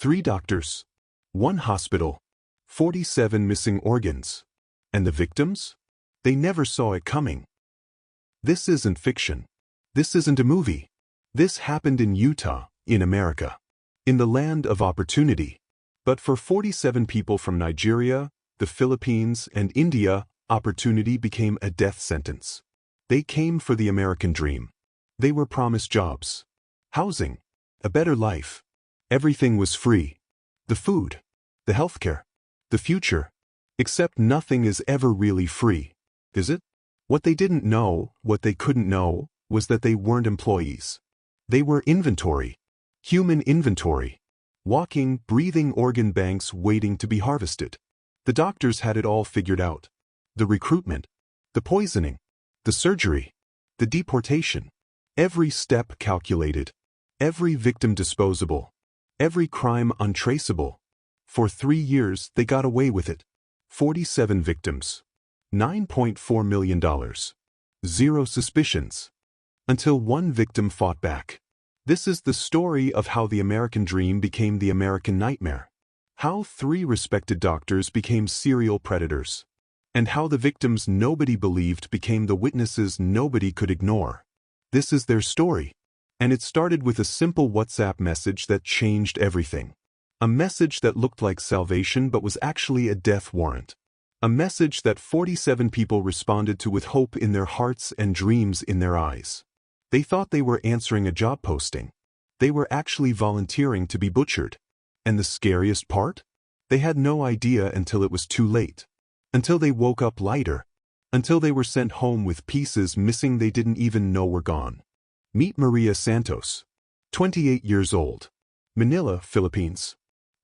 3 doctors, 1 hospital, 47 missing organs. And the victims? They never saw it coming. This isn't fiction. This isn't a movie. This happened in Utah, in America, in the land of opportunity. But for 47 people from Nigeria, the Philippines, and India, opportunity became a death sentence. They came for the American dream. They were promised jobs, housing, a better life. Everything was free. The food, the healthcare, the future. Except nothing is ever really free, is it? What they didn't know, what they couldn't know, was that they weren't employees. They were inventory. Human inventory. Walking, breathing organ banks waiting to be harvested. The doctors had it all figured out. The recruitment, the poisoning, the surgery, the deportation. Every step calculated. Every victim disposable. Every crime untraceable. For 3 years they got away with it. 47 victims. $9.4 million. 0 suspicions. Until one victim fought back. This is the story of how the American dream became the American nightmare. How 3 respected doctors became serial predators. And how the victims nobody believed became the witnesses nobody could ignore. This is their story. And it started with a simple WhatsApp message that changed everything. A message that looked like salvation but was actually a death warrant. A message that 47 people responded to with hope in their hearts and dreams in their eyes. They thought they were answering a job posting. They were actually volunteering to be butchered. And the scariest part? They had no idea until it was too late. Until they woke up lighter. Until they were sent home with pieces missing they didn't even know were gone. Meet Maria Santos. 28 years old. Manila, Philippines.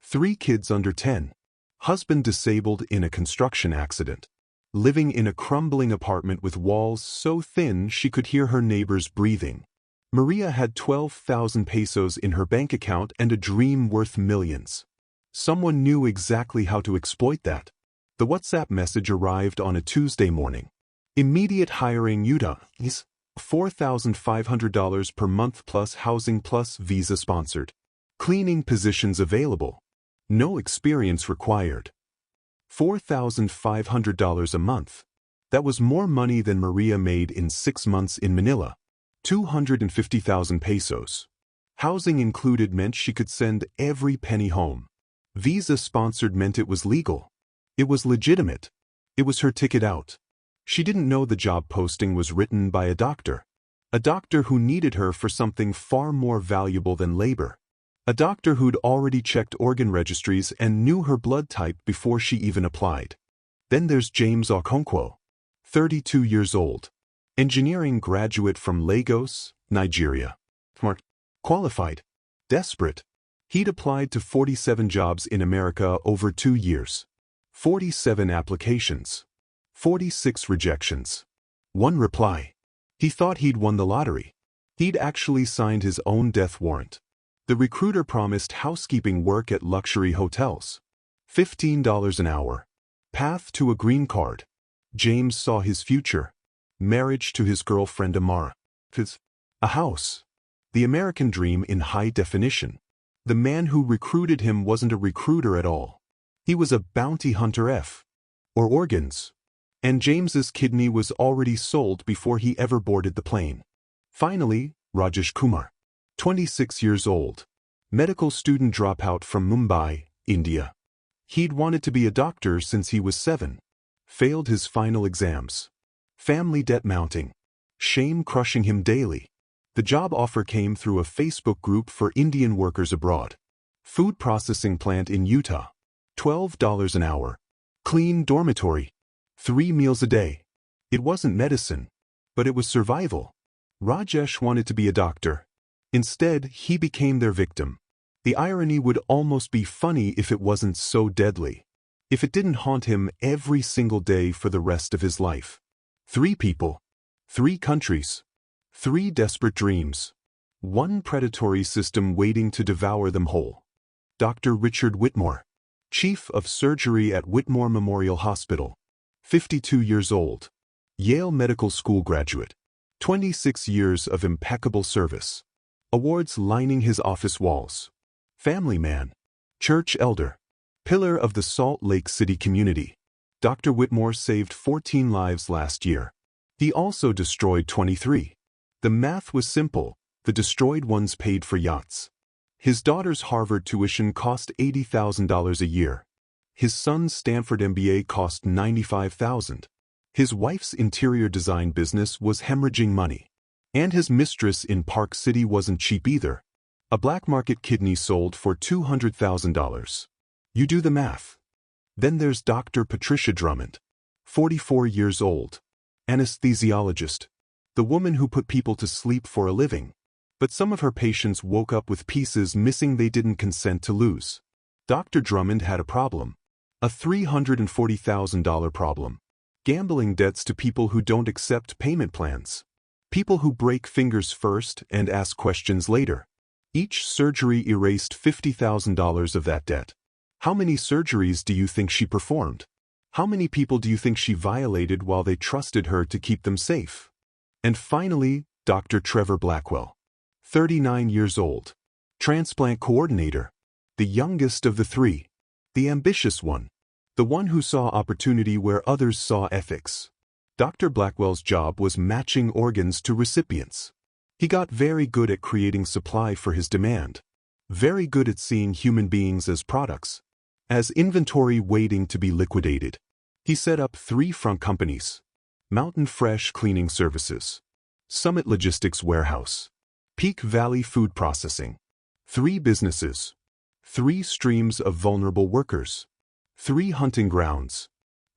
3 kids under 10. Husband disabled in a construction accident. Living in a crumbling apartment with walls so thin she could hear her neighbors breathing. Maria had 12,000 pesos in her bank account and a dream worth millions. Someone knew exactly how to exploit that. The WhatsApp message arrived on a Tuesday morning. Immediate hiring Utah is $4,500 per month plus housing plus visa sponsored. Cleaning positions available. No experience required. $4,500 a month. That was more money than Maria made in 6 months in Manila. 250,000 pesos. Housing included meant she could send every penny home. Visa sponsored meant it was legal. It was legitimate. It was her ticket out. She didn't know the job posting was written by a doctor. A doctor who needed her for something far more valuable than labor. A doctor who'd already checked organ registries and knew her blood type before she even applied. Then there's James Okonkwo, 32 years old. Engineering graduate from Lagos, Nigeria. Smart. Qualified. Desperate. He'd applied to 47 jobs in America over 2 years. 47 applications. 46 rejections. 1 reply. He thought he'd won the lottery. He'd actually signed his own death warrant. The recruiter promised housekeeping work at luxury hotels. $15 an hour. Path to a green card. James saw his future. Marriage to his girlfriend Amara. A house. The American dream in high definition. The man who recruited him wasn't a recruiter at all. He was a bounty hunter or organs. And James's kidney was already sold before he ever boarded the plane. Finally, Rajesh Kumar. 26 years old. Medical student dropout from Mumbai, India. He'd wanted to be a doctor since he was 7. Failed his final exams. Family debt mounting. Shame crushing him daily. The job offer came through a Facebook group for Indian workers abroad. Food processing plant in Utah. $12 an hour. Clean dormitory. 3 meals a day. It wasn't medicine, but it was survival. Rajesh wanted to be a doctor. Instead, he became their victim. The irony would almost be funny if it wasn't so deadly. If it didn't haunt him every single day for the rest of his life. 3 people. 3 countries. 3 desperate dreams. 1 predatory system waiting to devour them whole. Dr. Richard Whitmore. Chief of Surgery at Whitmore Memorial Hospital. 52 years old. Yale Medical School graduate. 26 years of impeccable service. Awards lining his office walls. Family man. church elder, pillar of the Salt Lake City community. Dr. Whitmore saved 14 lives last year. He also destroyed 23. The math was simple. The destroyed ones paid for yachts. His daughter's Harvard tuition cost $80,000 a year. His son's Stanford MBA cost $95,000. His wife's interior design business was hemorrhaging money. And his mistress in Park City wasn't cheap either. A black market kidney sold for $200,000. You do the math. Then there's Dr. Patricia Drummond, 44 years old, anesthesiologist, the woman who put people to sleep for a living. But some of her patients woke up with pieces missing they didn't consent to lose. Dr. Drummond had a problem. A $340,000 problem. Gambling debts to people who don't accept payment plans. People who break fingers first and ask questions later. Each surgery erased $50,000 of that debt. How many surgeries do you think she performed? How many people do you think she violated while they trusted her to keep them safe? And finally, Dr. Trevor Blackwell, 39 years old, transplant coordinator, the youngest of the three, the ambitious one, the one who saw opportunity where others saw ethics. Dr. Blackwell's job was matching organs to recipients. He got very good at creating supply for his demand, very good at seeing human beings as products, as inventory waiting to be liquidated. He set up 3 front companies: Mountain Fresh Cleaning Services, Summit Logistics Warehouse, Peak Valley Food Processing. 3 businesses, 3 streams of vulnerable workers, 3 hunting grounds,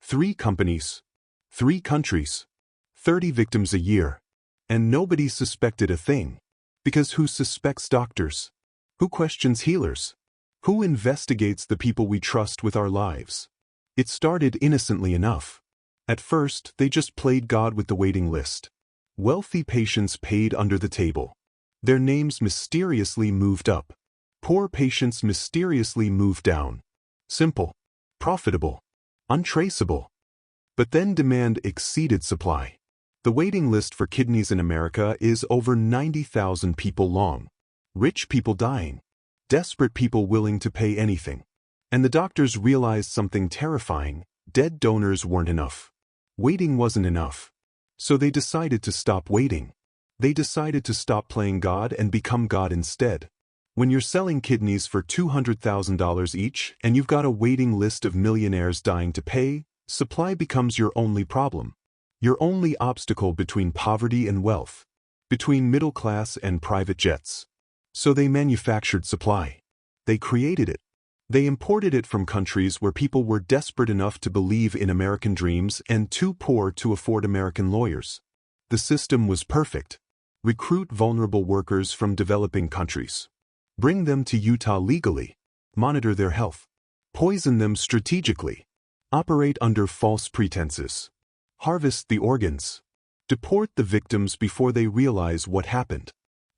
3 companies, 3 countries, 30 victims a year. And nobody suspected a thing. Because who suspects doctors? Who questions healers? Who investigates the people we trust with our lives? It started innocently enough. At first, they just played God with the waiting list. Wealthy patients paid under the table. Their names mysteriously moved up. Poor patients mysteriously moved down. Simple, profitable, untraceable. But then demand exceeded supply. The waiting list for kidneys in America is over 90,000 people long. Rich people dying. Desperate people willing to pay anything. And the doctors realized something terrifying: dead donors weren't enough. Waiting wasn't enough. So they decided to stop waiting. They decided to stop playing God and become God instead. When you're selling kidneys for $200,000 each and you've got a waiting list of millionaires dying to pay, supply becomes your only problem. Your only obstacle between poverty and wealth. Between middle class and private jets. So they manufactured supply. They created it. They imported it from countries where people were desperate enough to believe in American dreams and too poor to afford American lawyers. The system was perfect. Recruit vulnerable workers from developing countries. Bring them to Utah legally. Monitor their health. Poison them strategically. Operate under false pretenses. Harvest the organs. Deport the victims before they realize what happened.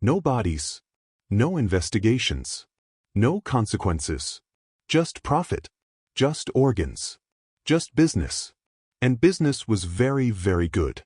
No bodies. No investigations. No consequences. Just profit. Just organs. Just business. And business was very, very good.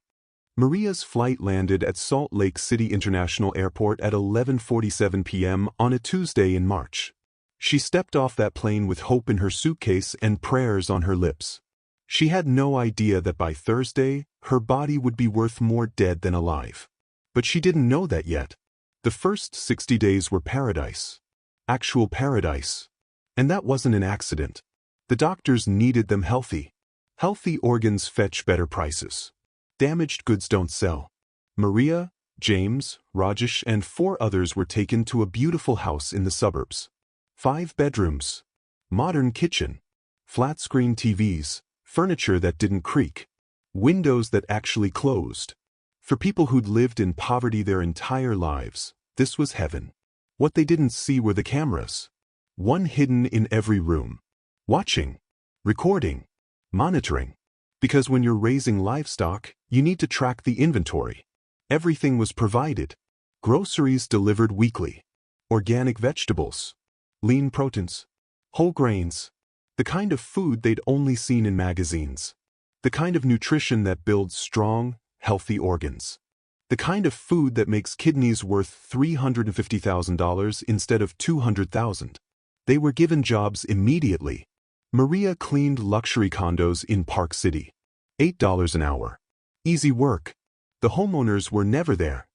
Maria's flight landed at Salt Lake City International Airport at 11:47 p.m. on a Tuesday in March. She stepped off that plane with hope in her suitcase and prayers on her lips. She had no idea that by Thursday, her body would be worth more dead than alive. But she didn't know that yet. The first 60 days were paradise. Actual paradise. And that wasn't an accident. The doctors needed them healthy. Healthy organs fetch better prices. Damaged goods don't sell. Maria, James, Rajesh, and 4 others were taken to a beautiful house in the suburbs. 5 bedrooms. Modern kitchen. Flat-screen TVs. Furniture that didn't creak. Windows that actually closed. For people who'd lived in poverty their entire lives, this was heaven. What they didn't see were the cameras. One hidden in every room. Watching. Recording. Monitoring. Because when you're raising livestock, you need to track the inventory. Everything was provided. Groceries delivered weekly. Organic vegetables. Lean proteins. Whole grains. The kind of food they'd only seen in magazines. The kind of nutrition that builds strong, healthy organs. The kind of food that makes kidneys worth $350,000 instead of $200,000. They were given jobs immediately. Maria cleaned luxury condos in Park City. $8 an hour. Easy work. The homeowners were never there.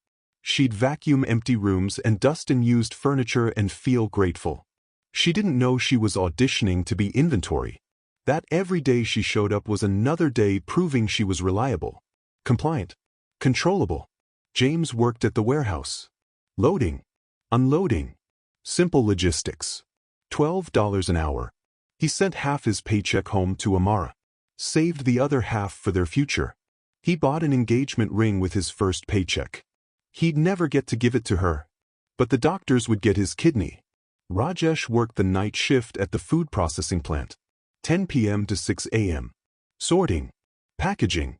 She'd vacuum empty rooms and dust unused furniture and feel grateful. She didn't know she was auditioning to be inventory. That every day she showed up was another day proving she was reliable, compliant, controllable. James worked at the warehouse. Loading, unloading, simple logistics. $12 an hour. He sent half his paycheck home to Amara, saved the other half for their future. He bought an engagement ring with his first paycheck. He'd never get to give it to her, but the doctors would get his kidney. Rajesh worked the night shift at the food processing plant, 10 p.m. to 6 a.m. Sorting, packaging,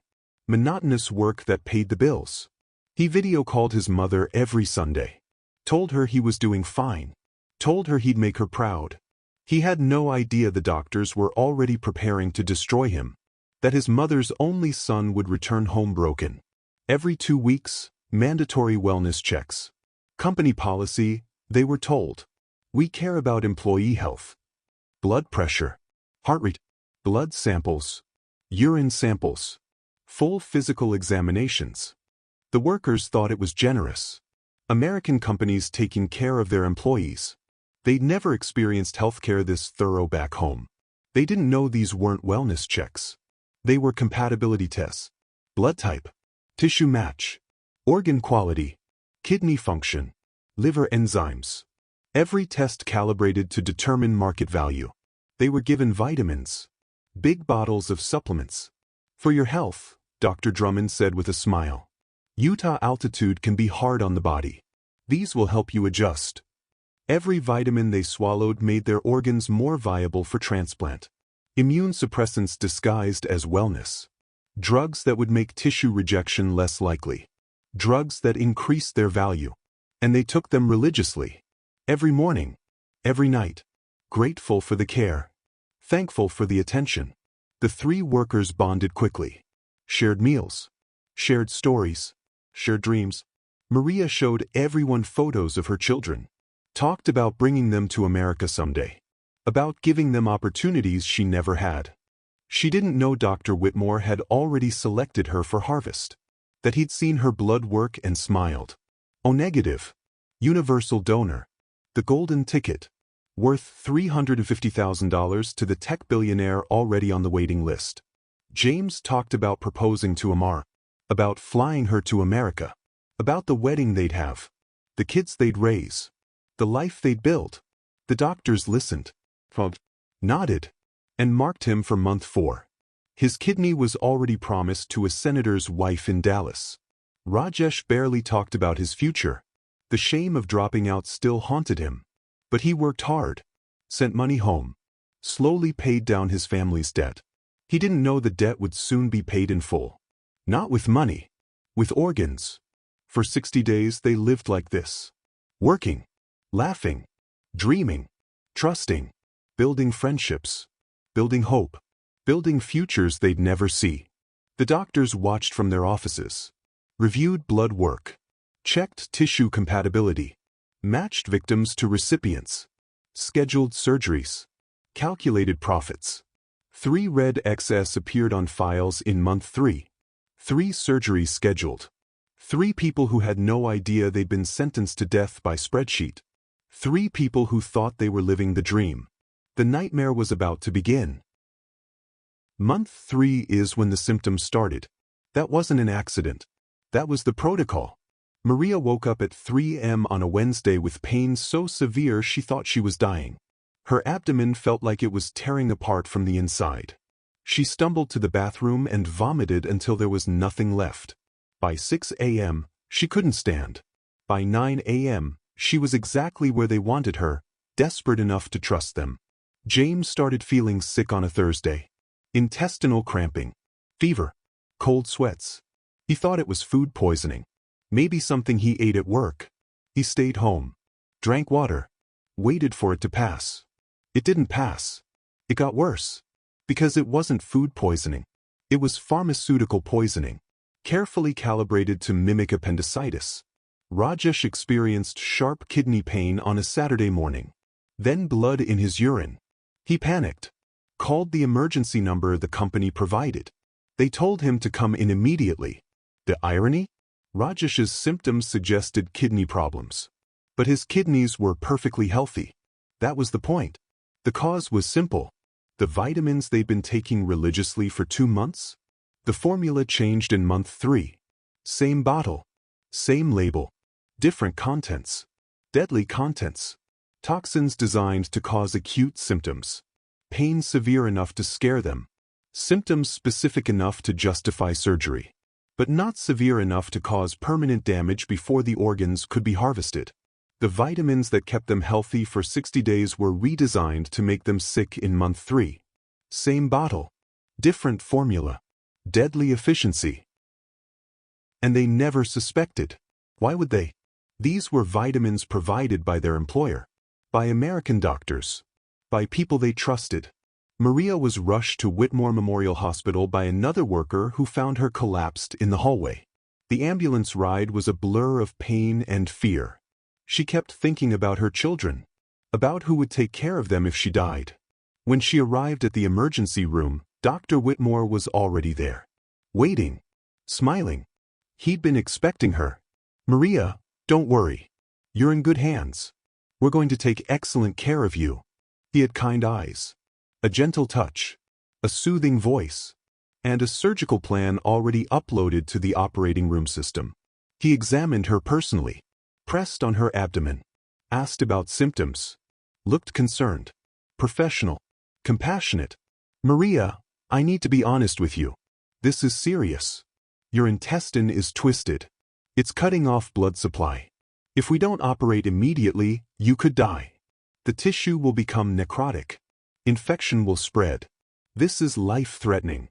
monotonous work that paid the bills. He video called his mother every Sunday, told her he was doing fine, told her he'd make her proud. He had no idea the doctors were already preparing to destroy him, that his mother's only son would return home broken. Every 2 weeks, mandatory wellness checks. Company policy, they were told. We care about employee health. Blood pressure, heart rate, blood samples, urine samples, full physical examinations. The workers thought it was generous. American companies taking care of their employees. They'd never experienced healthcare this thorough back home. They didn't know these weren't wellness checks. They were compatibility tests. Blood type, tissue match, organ quality, kidney function, liver enzymes. Every test calibrated to determine market value. They were given vitamins, big bottles of supplements. For your health, Dr. Drummond said with a smile. Utah altitude can be hard on the body. These will help you adjust. Every vitamin they swallowed made their organs more viable for transplant. Immune suppressants disguised as wellness. Drugs that would make tissue rejection less likely. Drugs that increased their value. And they took them religiously. Every morning. Every night. Grateful for the care. Thankful for the attention. The three workers bonded quickly. Shared meals. Shared stories. Shared dreams. Maria showed everyone photos of her children. Talked about bringing them to America someday. About giving them opportunities she never had. She didn't know Dr. Whitmore had already selected her for Harvest. That he'd seen her blood work and smiled. O negative. Universal donor. The golden ticket. Worth $350,000 to the tech billionaire already on the waiting list. James talked about proposing to Amara. About flying her to America. About the wedding they'd have. The kids they'd raise. The life they'd build. The doctors listened, nodded, and marked him for month 4. His kidney was already promised to a senator's wife in Dallas. Rajesh barely talked about his future. The shame of dropping out still haunted him. But he worked hard, sent money home, slowly paid down his family's debt. He didn't know the debt would soon be paid in full. Not with money, with organs. For 60 days they lived like this. Working. Laughing, dreaming, trusting, building friendships, building hope, building futures they'd never see. The doctors watched from their offices, reviewed blood work, checked tissue compatibility, matched victims to recipients, scheduled surgeries, calculated profits. 3 red XS appeared on files in month 3. 3 surgeries scheduled. 3 people who had no idea they'd been sentenced to death by spreadsheet. 3 people who thought they were living the dream. The nightmare was about to begin. Month 3 is when the symptoms started. That wasn't an accident. That was the protocol. Maria woke up at 3 a.m. on a Wednesday with pain so severe she thought she was dying. Her abdomen felt like it was tearing apart from the inside. She stumbled to the bathroom and vomited until there was nothing left. By 6 a.m., she couldn't stand. By 9 a.m., she was exactly where they wanted her, desperate enough to trust them. James started feeling sick on a Thursday. Intestinal cramping, fever, cold sweats. He thought it was food poisoning. Maybe something he ate at work. He stayed home, drank water, waited for it to pass. It didn't pass. It got worse. Because it wasn't food poisoning. It was pharmaceutical poisoning, carefully calibrated to mimic appendicitis. Rajesh experienced sharp kidney pain on a Saturday morning. then blood in his urine. He panicked, called the emergency number the company provided. They told him to come in immediately. The irony? Rajesh's symptoms suggested kidney problems. But his kidneys were perfectly healthy. That was the point. The cause was simple. The vitamins they'd been taking religiously for 2 months? The formula changed in month 3. Same bottle. Same label. Different contents. Deadly contents. Toxins designed to cause acute symptoms. Pain severe enough to scare them. Symptoms specific enough to justify surgery. But not severe enough to cause permanent damage before the organs could be harvested. The vitamins that kept them healthy for 60 days were redesigned to make them sick in month 3. Same bottle. Different formula. Deadly efficiency. And they never suspected. Why would they? These were vitamins provided by their employer. By American doctors. By people they trusted. Maria was rushed to Whitmore Memorial Hospital by another worker who found her collapsed in the hallway. The ambulance ride was a blur of pain and fear. She kept thinking about her children, about who would take care of them if she died. When she arrived at the emergency room, Dr. Whitmore was already there. Waiting. Smiling. He'd been expecting her. "Maria, don't worry. You're in good hands. We're going to take excellent care of you." He had kind eyes. A gentle touch. A soothing voice. And a surgical plan already uploaded to the operating room system. He examined her personally. Pressed on her abdomen. Asked about symptoms. Looked concerned. Professional. Compassionate. "Maria, I need to be honest with you. This is serious. Your intestine is twisted. It's cutting off blood supply. If we don't operate immediately, you could die. The tissue will become necrotic. Infection will spread. This is life-threatening."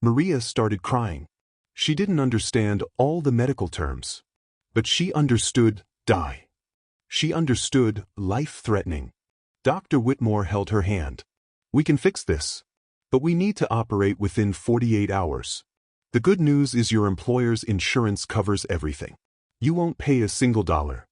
Maria started crying. She didn't understand all the medical terms. But she understood die. She understood life-threatening. Dr. Whitmore held her hand. "We can fix this. But we need to operate within 48 hours. The good news is your employer's insurance covers everything. You won't pay a single dollar."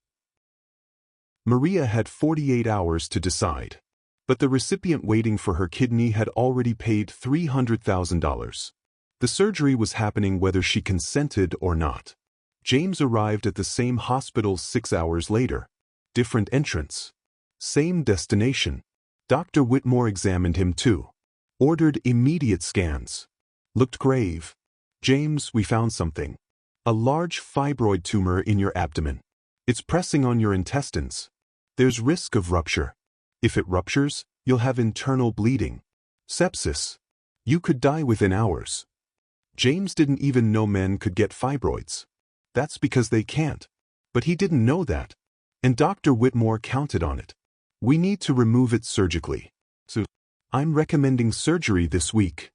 Maria had 48 hours to decide. But the recipient waiting for her kidney had already paid $300,000. The surgery was happening whether she consented or not. James arrived at the same hospital 6 hours later. Different entrance. Same destination. Dr. Whitmore examined him too. Ordered immediate scans. Looked grave. "James, we found something. A large fibroid tumor in your abdomen. It's pressing on your intestines. There's risk of rupture. If it ruptures, you'll have internal bleeding. Sepsis. You could die within hours." James didn't even know men could get fibroids. That's because they can't. But he didn't know that. And Dr. Whitmore counted on it. "We need to remove it surgically. So, I'm recommending surgery this week."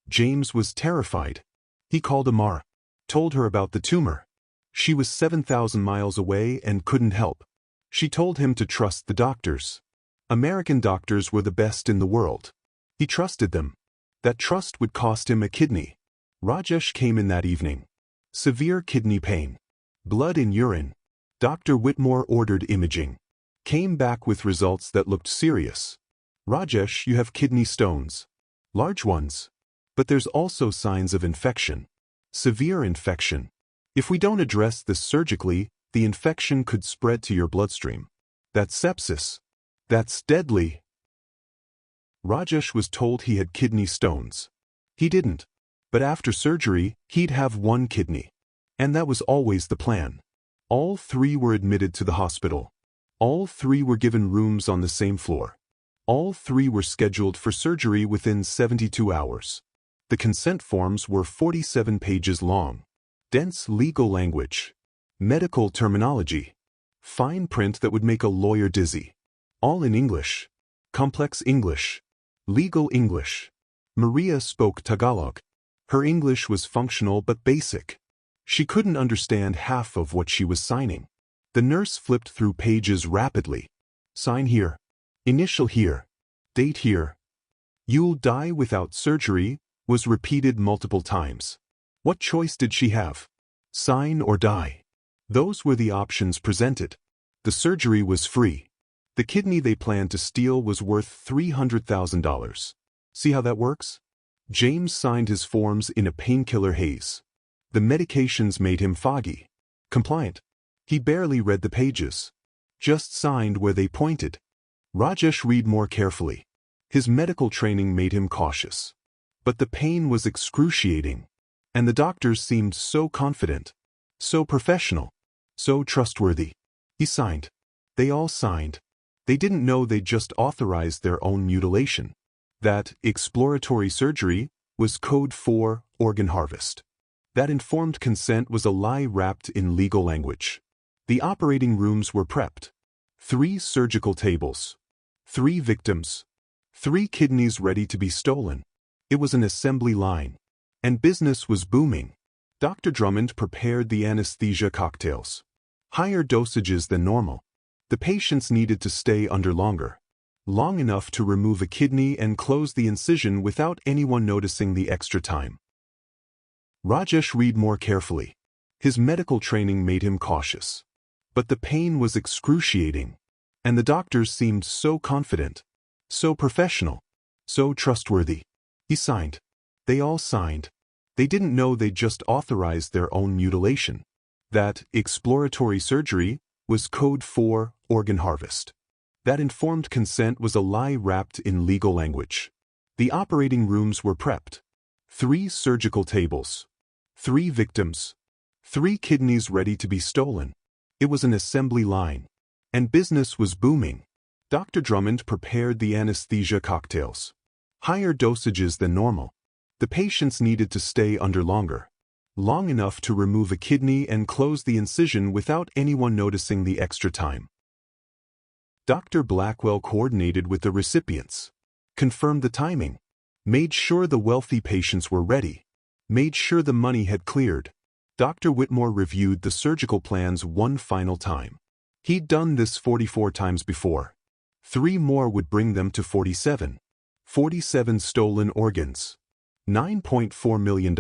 James was terrified. He called Amara. Told her about the tumor. She was 7,000 miles away and couldn't help. She told him to trust the doctors. American doctors were the best in the world. He trusted them. That trust would cost him a kidney. Rajesh came in that evening. Severe kidney pain. Blood in urine. Dr. Whitmore ordered imaging. Came back with results that looked serious. "Rajesh, you have kidney stones. Large ones. But there's also signs of infection. Severe infection. If we don't address this surgically, the infection could spread to your bloodstream. That's sepsis. That's deadly." Rajesh was told he had kidney stones. He didn't. But after surgery, he'd have 1 kidney. And that was always the plan. All 3 were admitted to the hospital. All 3 were given rooms on the same floor. All 3 were scheduled for surgery within 72 hours. The consent forms were 47 pages long. Dense legal language. Medical terminology. Fine print that would make a lawyer dizzy. All in English. Complex English. Legal English. Maria spoke Tagalog. Her English was functional but basic. She couldn't understand half of what she was signing. The nurse flipped through pages rapidly. "Sign here. Initial here. Date here. You'll die without surgery," was repeated multiple times. What choice did she have? Sign or die? Those were the options presented. The surgery was free. The kidney they planned to steal was worth $300,000. See how that works? James signed his forms in a painkiller haze. The medications made him foggy. Compliant. He barely read the pages. Just signed where they pointed. Rajesh read more carefully. His medical training made him cautious. But the pain was excruciating. And the doctors seemed so confident. So professional. So trustworthy. He signed. They all signed. They didn't know they'd just authorized their own mutilation. That exploratory surgery was code for organ harvest. That informed consent was a lie wrapped in legal language. The operating rooms were prepped. 3 surgical tables. 3 victims. 3 kidneys ready to be stolen. It was an assembly line. And business was booming. Dr. Drummond prepared the anesthesia cocktails. Higher dosages than normal. The patients needed to stay under longer. Long enough to remove a kidney and close the incision without anyone noticing the extra time. Rajesh read more carefully. His medical training made him cautious. But the pain was excruciating. And the doctors seemed so confident. So professional. So trustworthy. He signed. They all signed. They didn't know they'd just authorized their own mutilation. That exploratory surgery was code for organ harvest. That informed consent was a lie wrapped in legal language. The operating rooms were prepped. 3 surgical tables. 3 victims. 3 kidneys ready to be stolen. It was an assembly line. And business was booming. Dr. Drummond prepared the anesthesia cocktails. Higher dosages than normal. The patients needed to stay under longer. Long enough to remove a kidney and close the incision without anyone noticing the extra time. Dr. Blackwell coordinated with the recipients. Confirmed the timing. Made sure the wealthy patients were ready. Made sure the money had cleared. Dr. Whitmore reviewed the surgical plans one final time. He'd done this 44 times before. 3 more would bring them to 47. 47 stolen organs. $9.4 million.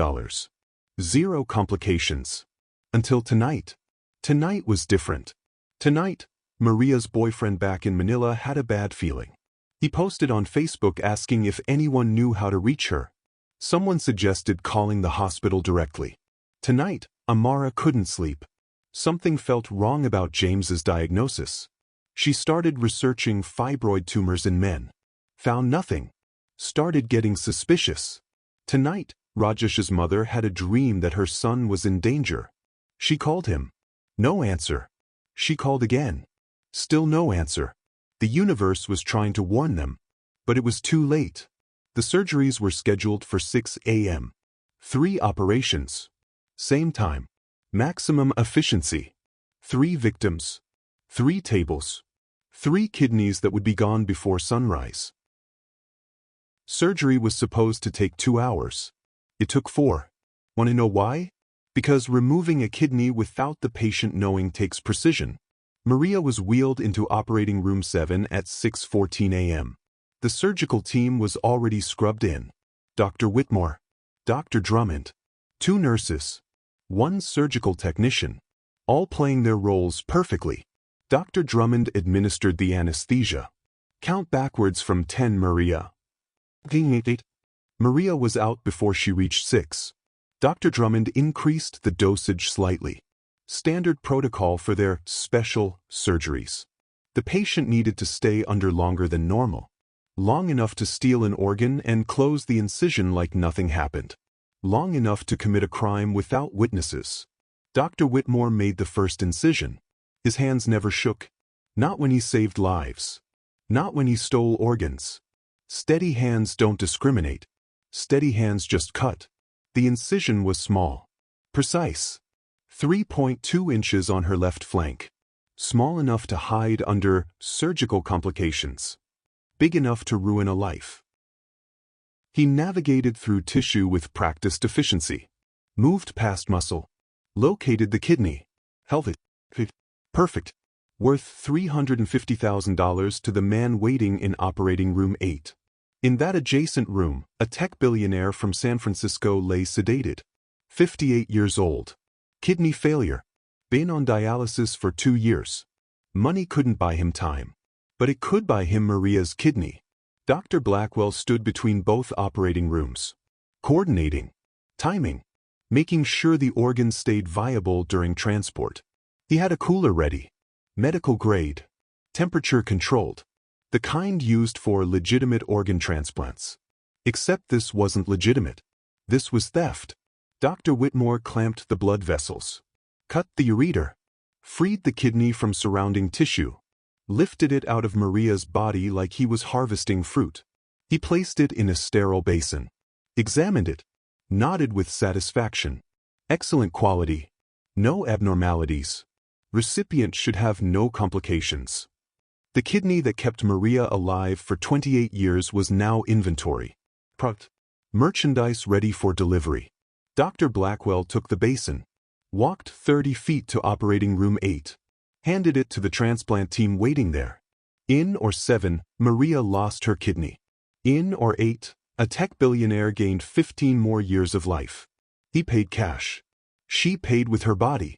0 complications. Until tonight. Tonight was different. Tonight, Maria's boyfriend back in Manila had a bad feeling. He posted on Facebook asking if anyone knew how to reach her. Someone suggested calling the hospital directly. Tonight, Amara couldn't sleep. Something felt wrong about James's diagnosis. She started researching fibroid tumors in men. Found nothing. Started getting suspicious. Tonight, Rajesh's mother had a dream that her son was in danger. She called him. No answer. She called again. Still no answer. The universe was trying to warn them. But it was too late. The surgeries were scheduled for 6 a.m. 3 operations. Same time. Maximum efficiency. 3 victims. 3 tables. 3 kidneys that would be gone before sunrise. Surgery was supposed to take 2 hours. It took 4. Want to know why? Because removing a kidney without the patient knowing takes precision. Maria was wheeled into operating room 7 at 6:14 a.m. The surgical team was already scrubbed in. Dr. Whitmore, Dr. Drummond, 2 nurses, 1 surgical technician, all playing their roles perfectly. Dr. Drummond administered the anesthesia. Count backwards from 10 Maria. Maria was out before she reached 6. Dr. Drummond increased the dosage slightly. Standard protocol for their special surgeries. The patient needed to stay under longer than normal. Long enough to steal an organ and close the incision like nothing happened. Long enough to commit a crime without witnesses. Dr. Whitmore made the first incision. His hands never shook. Not when he saved lives. Not when he stole organs. Steady hands don't discriminate. Steady hands just cut. The incision was small. Precise. 3.2 inches on her left flank. Small enough to hide under surgical complications. Big enough to ruin a life. He navigated through tissue with practiced efficiency. Moved past muscle. Located the kidney. Held it. Perfect. Worth $350,000 to the man waiting in operating room 8. In that adjacent room, a tech billionaire from San Francisco lay sedated. 58 years old. Kidney failure. Been on dialysis for 2 years. Money couldn't buy him time. but it could buy him Maria's kidney. Dr. Blackwell stood between both operating rooms, coordinating, timing, making sure the organ stayed viable during transport. He had a cooler ready, medical grade, temperature controlled, the kind used for legitimate organ transplants. Except this wasn't legitimate. This was theft. Dr. Whitmore clamped the blood vessels, cut the ureter, freed the kidney from surrounding tissue, lifted it out of Maria's body like he was harvesting fruit. He placed it in a sterile basin, examined it, nodded with satisfaction. Excellent quality. No abnormalities. Recipient should have no complications. The kidney that kept Maria alive for 28 years was now inventory. Merchandise ready for delivery. Dr. Blackwell took the basin, walked 30 feet to operating room 8, handed it to the transplant team waiting there. In or 7, Maria lost her kidney. In or 8, a tech billionaire gained 15 more years of life. He paid cash. She paid with her body.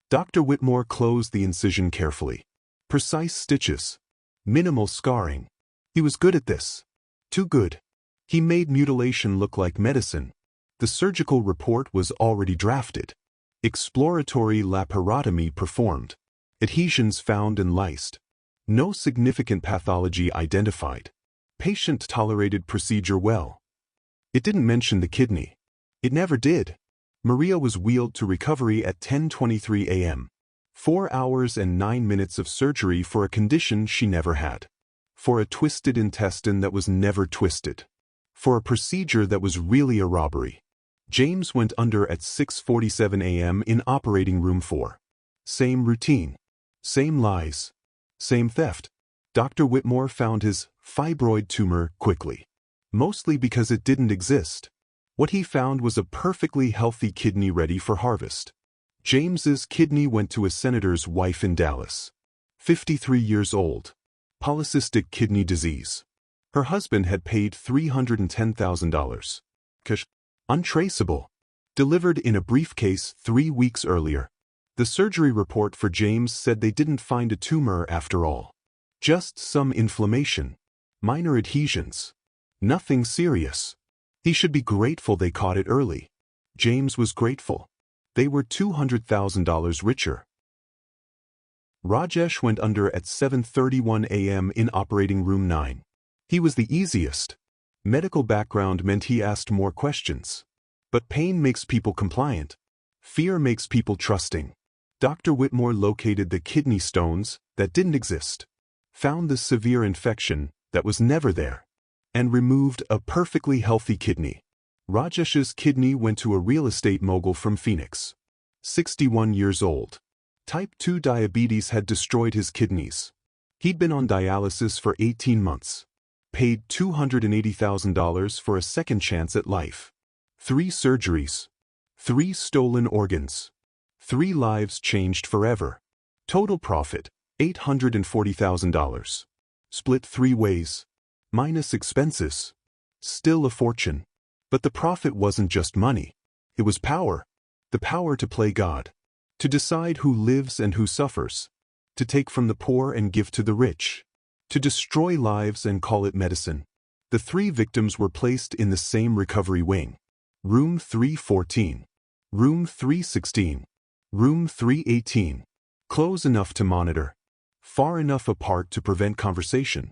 Dr. Whitmore closed the incision carefully. Precise stitches. Minimal scarring. He was good at this. Too good. He made mutilation look like medicine. The surgical report was already drafted. Exploratory laparotomy performed. Adhesions found and lysed. No significant pathology identified. Patient tolerated procedure well. It didn't mention the kidney. It never did. Maria was wheeled to recovery at 10:23 a.m. 4 hours and 9 minutes of surgery for a condition she never had. For a twisted intestine that was never twisted. For a procedure that was really a robbery. James went under at 6:47 a.m. in operating room 4. Same routine. Same lies. Same theft. Dr. Whitmore found his fibroid tumor quickly. Mostly because it didn't exist. What he found was a perfectly healthy kidney ready for harvest. James's kidney went to a senator's wife in Dallas. 53 years old. Polycystic kidney disease. Her husband had paid $310,000. Cash. Untraceable. Delivered in a briefcase 3 weeks earlier. The surgery report for James said they didn't find a tumor after all. Just some inflammation. Minor adhesions. Nothing serious. He should be grateful they caught it early. James was grateful. They were $200,000 richer. Rajesh went under at 7:31 a.m. in operating room 9. He was the easiest. Medical background meant he asked more questions. But pain makes people compliant. Fear makes people trusting. Dr. Whitmore located the kidney stones that didn't exist, found the severe infection that was never there, and removed a perfectly healthy kidney. Rajesh's kidney went to a real estate mogul from Phoenix. 61 years old. Type 2 diabetes had destroyed his kidneys. He'd been on dialysis for 18 months. Paid $280,000 for a second chance at life. 3 surgeries. 3 stolen organs. 3 lives changed forever. Total profit, $840,000. Split 3 ways. Minus expenses. Still a fortune. But the profit wasn't just money. It was power. The power to play God. To decide who lives and who suffers. To take from the poor and give to the rich. To destroy lives and call it medicine. The 3 victims were placed in the same recovery wing. Room 314. Room 316. Room 318. Close enough to monitor. Far enough apart to prevent conversation.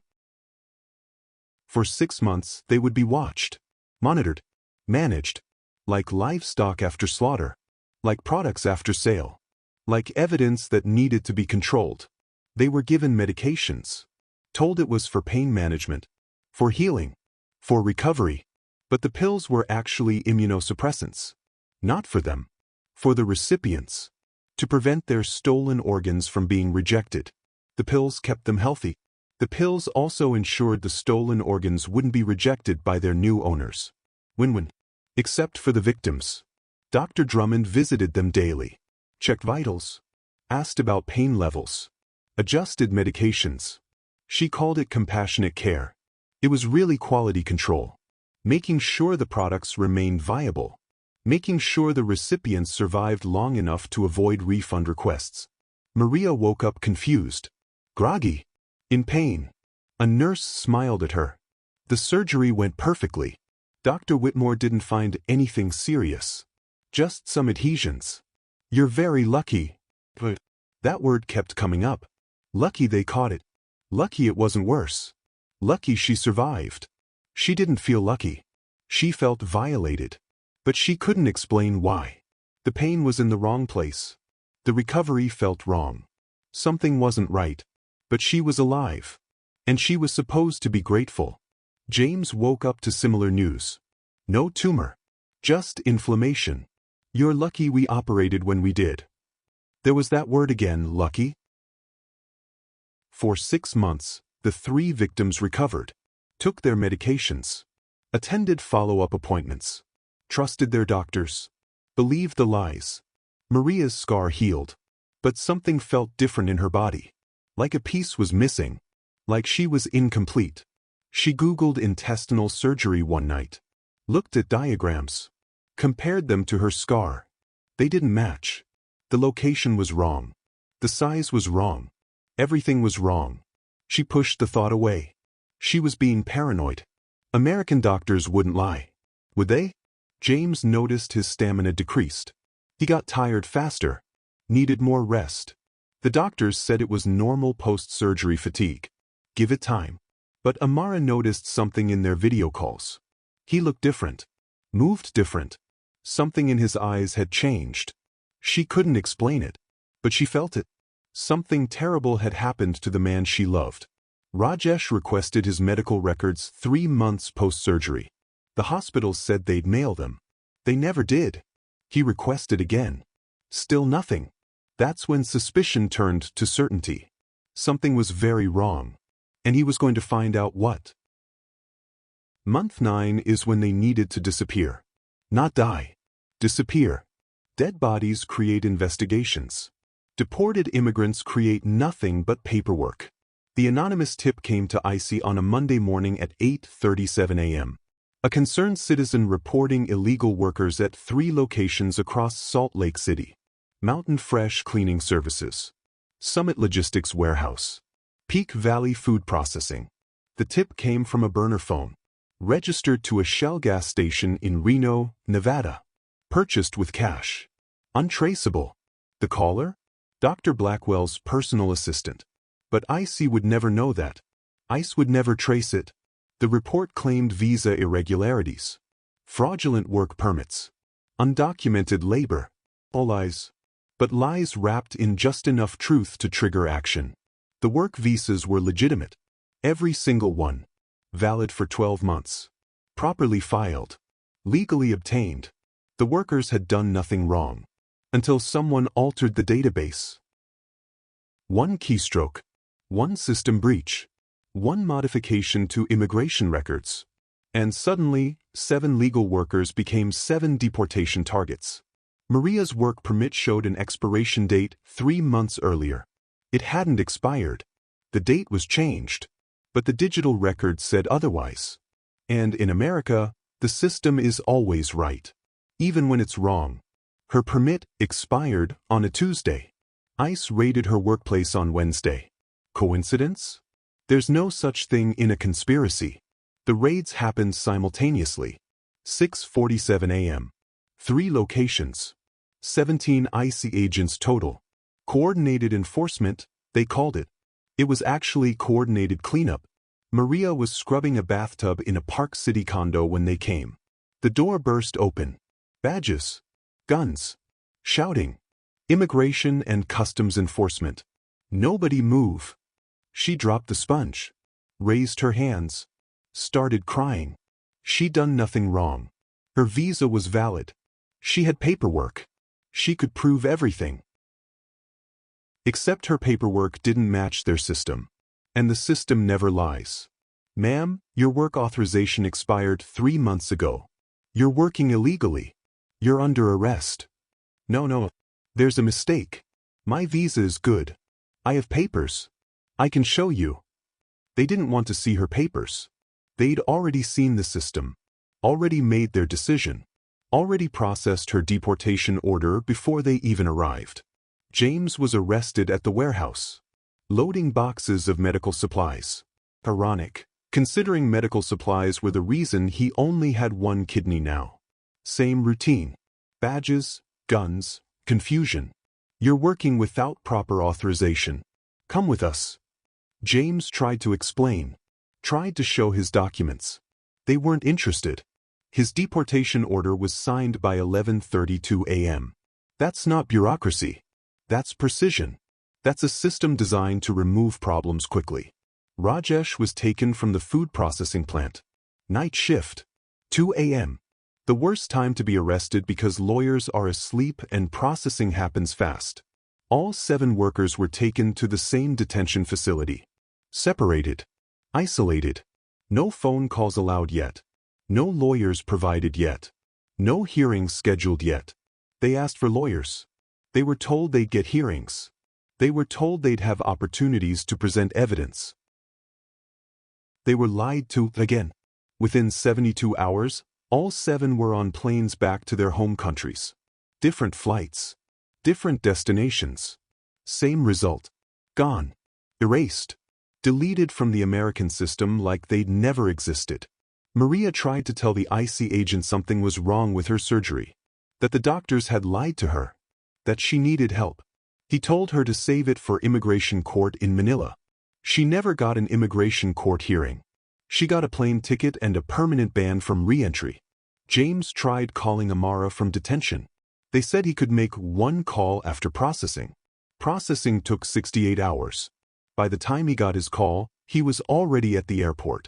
For 6 months, they would be watched, monitored, managed, like livestock after slaughter, like products after sale, like evidence that needed to be controlled. They were given medications, told it was for pain management, for healing, for recovery, but the pills were actually immunosuppressants. Not for them, for the recipients, to prevent their stolen organs from being rejected. The pills kept them healthy. The pills also ensured the stolen organs wouldn't be rejected by their new owners. Win-win. Except for the victims. Dr. Drummond visited them daily, checked vitals, asked about pain levels, adjusted medications. She called it compassionate care. It was really quality control. Making sure the products remained viable. Making sure the recipients survived long enough to avoid refund requests. Maria woke up confused, groggy, in pain. A nurse smiled at her. The surgery went perfectly. Dr. Whitmore didn't find anything serious. Just some adhesions. You're very lucky. But that word kept coming up. Lucky they caught it. Lucky it wasn't worse. Lucky she survived. She didn't feel lucky. She felt violated. But she couldn't explain why. The pain was in the wrong place. The recovery felt wrong. Something wasn't right. But she was alive. And she was supposed to be grateful. James woke up to similar news. No tumor. Just inflammation. You're lucky we operated when we did. There was that word again, lucky. For 6 months, the 3 victims recovered, took their medications, attended follow-up appointments, trusted their doctors, believed the lies. Maria's scar healed, but something felt different in her body. Like a piece was missing. Like she was incomplete. She Googled intestinal surgery one night. Looked at diagrams. Compared them to her scar. They didn't match. The location was wrong. The size was wrong. Everything was wrong. She pushed the thought away. She was being paranoid. American doctors wouldn't lie. Would they? James noticed his stamina decreased. He got tired faster. Needed more rest. The doctors said it was normal post-surgery fatigue. Give it time. But Amara noticed something in their video calls. He looked different. Moved different. Something in his eyes had changed. She couldn't explain it. But she felt it. Something terrible had happened to the man she loved. Rajesh requested his medical records 3 months post-surgery. The hospital said they'd mail them. They never did. He requested again. Still nothing. That's when suspicion turned to certainty. Something was very wrong. And he was going to find out what. Month 9 is when they needed to disappear. Not die. Disappear. Dead bodies create investigations. Deported immigrants create nothing but paperwork. The anonymous tip came to ICE on a Monday morning at 8:37 a.m. A concerned citizen reporting illegal workers at 3 locations across Salt Lake City. Mountain Fresh Cleaning Services. Summit Logistics Warehouse. Peak Valley Food Processing. The tip came from a burner phone. Registered to a Shell gas station in Reno, Nevada. Purchased with cash. Untraceable. The caller? Dr. Blackwell's personal assistant. But ICE would never know that. ICE would never trace it. The report claimed visa irregularities. Fraudulent work permits. Undocumented labor. All lies. But lies wrapped in just enough truth to trigger action. The work visas were legitimate. Every single one. Valid for 12 months. Properly filed. Legally obtained. The workers had done nothing wrong. Until someone altered the database. One keystroke. One system breach. One modification to immigration records. And suddenly, 7 legal workers became 7 deportation targets. Maria's work permit showed an expiration date 3 months earlier. It hadn't expired. The date was changed. But the digital record said otherwise. And in America, the system is always right. Even when it's wrong. Her permit expired on a Tuesday. ICE raided her workplace on Wednesday. Coincidence? There's no such thing in a conspiracy. The raids happened simultaneously. 6:47 a.m. 3 locations. 17 ICE agents total. Coordinated enforcement, they called it. It was actually coordinated cleanup. Maria was scrubbing a bathtub in a Park City condo when they came. The door burst open. Badges. Guns. Shouting. Immigration and Customs Enforcement. Nobody move. She dropped the sponge. Raised her hands. Started crying. She'd done nothing wrong. Her visa was valid. She had paperwork. She could prove everything. Except her paperwork didn't match their system. And the system never lies. Ma'am, your work authorization expired 3 months ago. You're working illegally. You're under arrest. No. There's a mistake. My visa is good. I have papers. I can show you. They didn't want to see her papers. They'd already seen the system. Already made their decision. Already processed her deportation order before they even arrived. James was arrested at the warehouse. Loading boxes of medical supplies. Ironic, considering medical supplies were the reason he only had one kidney now. Same routine. Badges, guns, confusion. You're working without proper authorization. Come with us. James tried to explain. Tried to show his documents. They weren't interested. His deportation order was signed by 11:32 a.m. That's not bureaucracy. That's precision. That's a system designed to remove problems quickly. Rajesh was taken from the food processing plant. Night shift. 2 a.m. The worst time to be arrested because lawyers are asleep and processing happens fast. All 7 workers were taken to the same detention facility. Separated. Isolated. No phone calls allowed yet. No lawyers provided yet. No hearings scheduled yet. They asked for lawyers. They were told they'd get hearings. They were told they'd have opportunities to present evidence. They were lied to again. Within 72 hours, all 7 were on planes back to their home countries. Different flights. Different destinations. Same result. Gone. Erased. Deleted from the American system like they'd never existed. Maria tried to tell the IC agent something was wrong with her surgery. That the doctors had lied to her. That she needed help. He told her to save it for immigration court in Manila. She never got an immigration court hearing. She got a plane ticket and a permanent ban from re-entry. James tried calling Amara from detention. They said he could make 1 call after processing. Processing took 68 hours. By the time he got his call, he was already at the airport.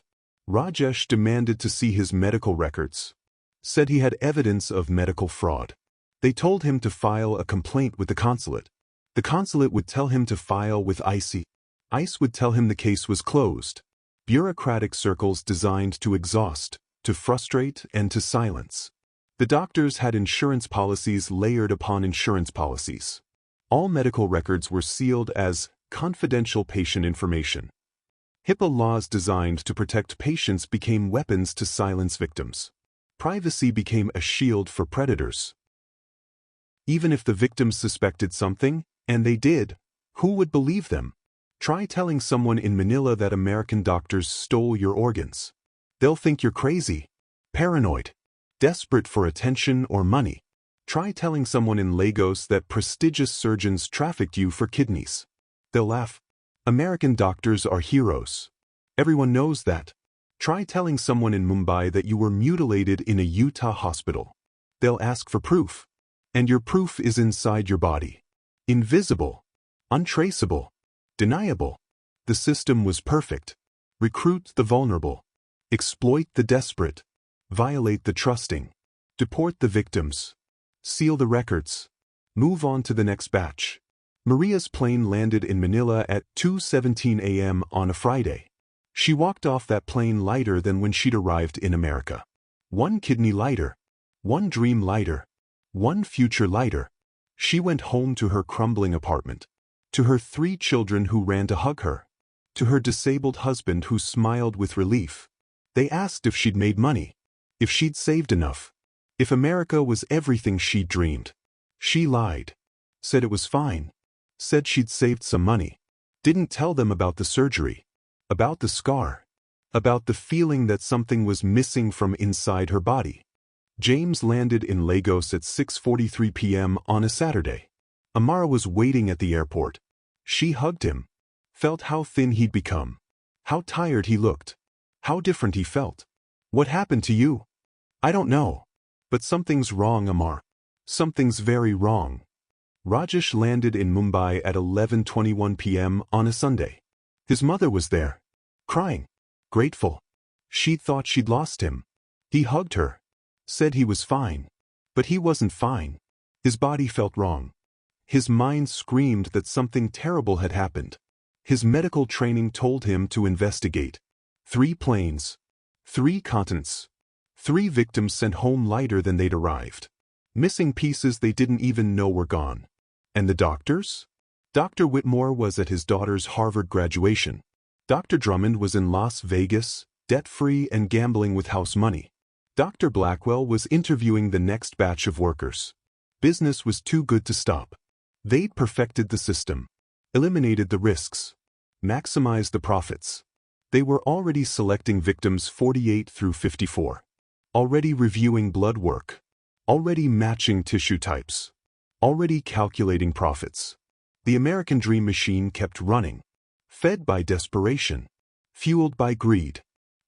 Rajesh demanded to see his medical records. Said he had evidence of medical fraud. They told him to file a complaint with the consulate. The consulate would tell him to file with ICE. ICE would tell him the case was closed. Bureaucratic circles designed to exhaust, to frustrate, and to silence. The doctors had insurance policies layered upon insurance policies. All medical records were sealed as confidential patient information. HIPAA laws designed to protect patients became weapons to silence victims. Privacy became a shield for predators. Even if the victims suspected something, and they did, who would believe them? Try telling someone in Manila that American doctors stole your organs. They'll think you're crazy, paranoid, desperate for attention or money. Try telling someone in Lagos that prestigious surgeons trafficked you for kidneys. They'll laugh. American doctors are heroes. Everyone knows that. Try telling someone in Mumbai that you were mutilated in a Utah hospital. They'll ask for proof. And your proof is inside your body. Invisible. Untraceable. Deniable. The system was perfect. Recruit the vulnerable. Exploit the desperate. Violate the trusting. Deport the victims. Seal the records. Move on to the next batch. Maria's plane landed in Manila at 2:17 a.m. on a Friday. She walked off that plane lighter than when she'd arrived in America. 1 kidney lighter. 1 dream lighter. 1 future lighter. She went home to her crumbling apartment. To her 3 children who ran to hug her. To her disabled husband who smiled with relief. They asked if she'd made money. If she'd saved enough. If America was everything she'd dreamed. She lied. Said it was fine. Said she'd saved some money. Didn't tell them about the surgery. About the scar. About the feeling that something was missing from inside her body. James landed in Lagos at 6:43 p.m. on a Saturday. Amara was waiting at the airport. She hugged him. Felt how thin he'd become. How tired he looked. How different he felt. What happened to you? I don't know. But something's wrong, Amar. Something's very wrong. Rajesh landed in Mumbai at 11:21 p.m. on a Sunday. His mother was there. Crying. Grateful. She thought she'd lost him. He hugged her. Said he was fine. But he wasn't fine. His body felt wrong. His mind screamed that something terrible had happened. His medical training told him to investigate. 3 planes. 3 continents. 3 victims sent home lighter than they'd arrived. Missing pieces they didn't even know were gone. And the doctors? Dr. Whitmore was at his daughter's Harvard graduation. Dr. Drummond was in Las Vegas, debt-free and gambling with house money. Dr. Blackwell was interviewing the next batch of workers. Business was too good to stop. They'd perfected the system. Eliminated the risks. Maximized the profits. They were already selecting victims 48 through 54. Already reviewing blood work. Already matching tissue types. Already calculating profits. The American dream machine kept running. Fed by desperation. Fueled by greed.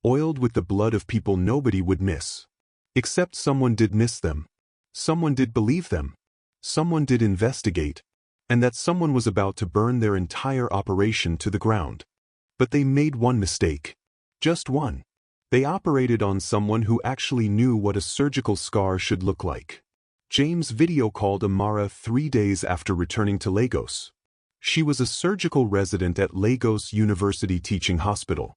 Oiled with the blood of people nobody would miss. Except someone did miss them. Someone did believe them. Someone did investigate. And that someone was about to burn their entire operation to the ground. But they made one mistake. Just one. They operated on someone who actually knew what a surgical scar should look like. James video called Amara 3 days after returning to Lagos. She was a surgical resident at Lagos University Teaching Hospital.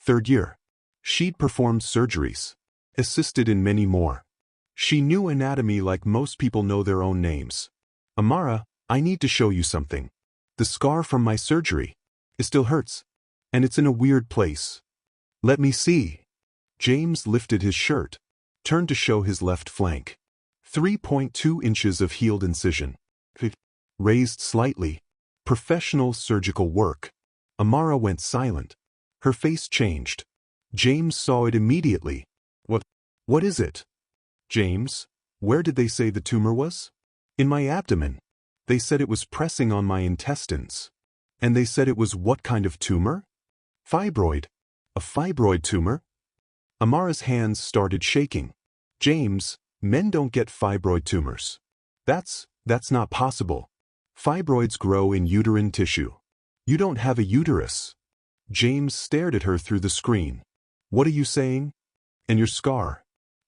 3rd year. She'd performed surgeries. Assisted in many more. She knew anatomy like most people know their own names. Amara, I need to show you something. The scar from my surgery. It still hurts. And it's in a weird place. Let me see. James lifted his shirt. Turned to show his left flank. 3.2 inches of healed incision. Raised slightly. Professional surgical work. Amara went silent. Her face changed. James saw it immediately. What is it? James, where did they say the tumor was? In my abdomen. They said it was pressing on my intestines. And they said it was what kind of tumor? Fibroid. A fibroid tumor? Amara's hands started shaking. James, men don't get fibroid tumors. That's not possible. Fibroids grow in uterine tissue. You don't have a uterus. James stared at her through the screen. What are you saying? And your scar?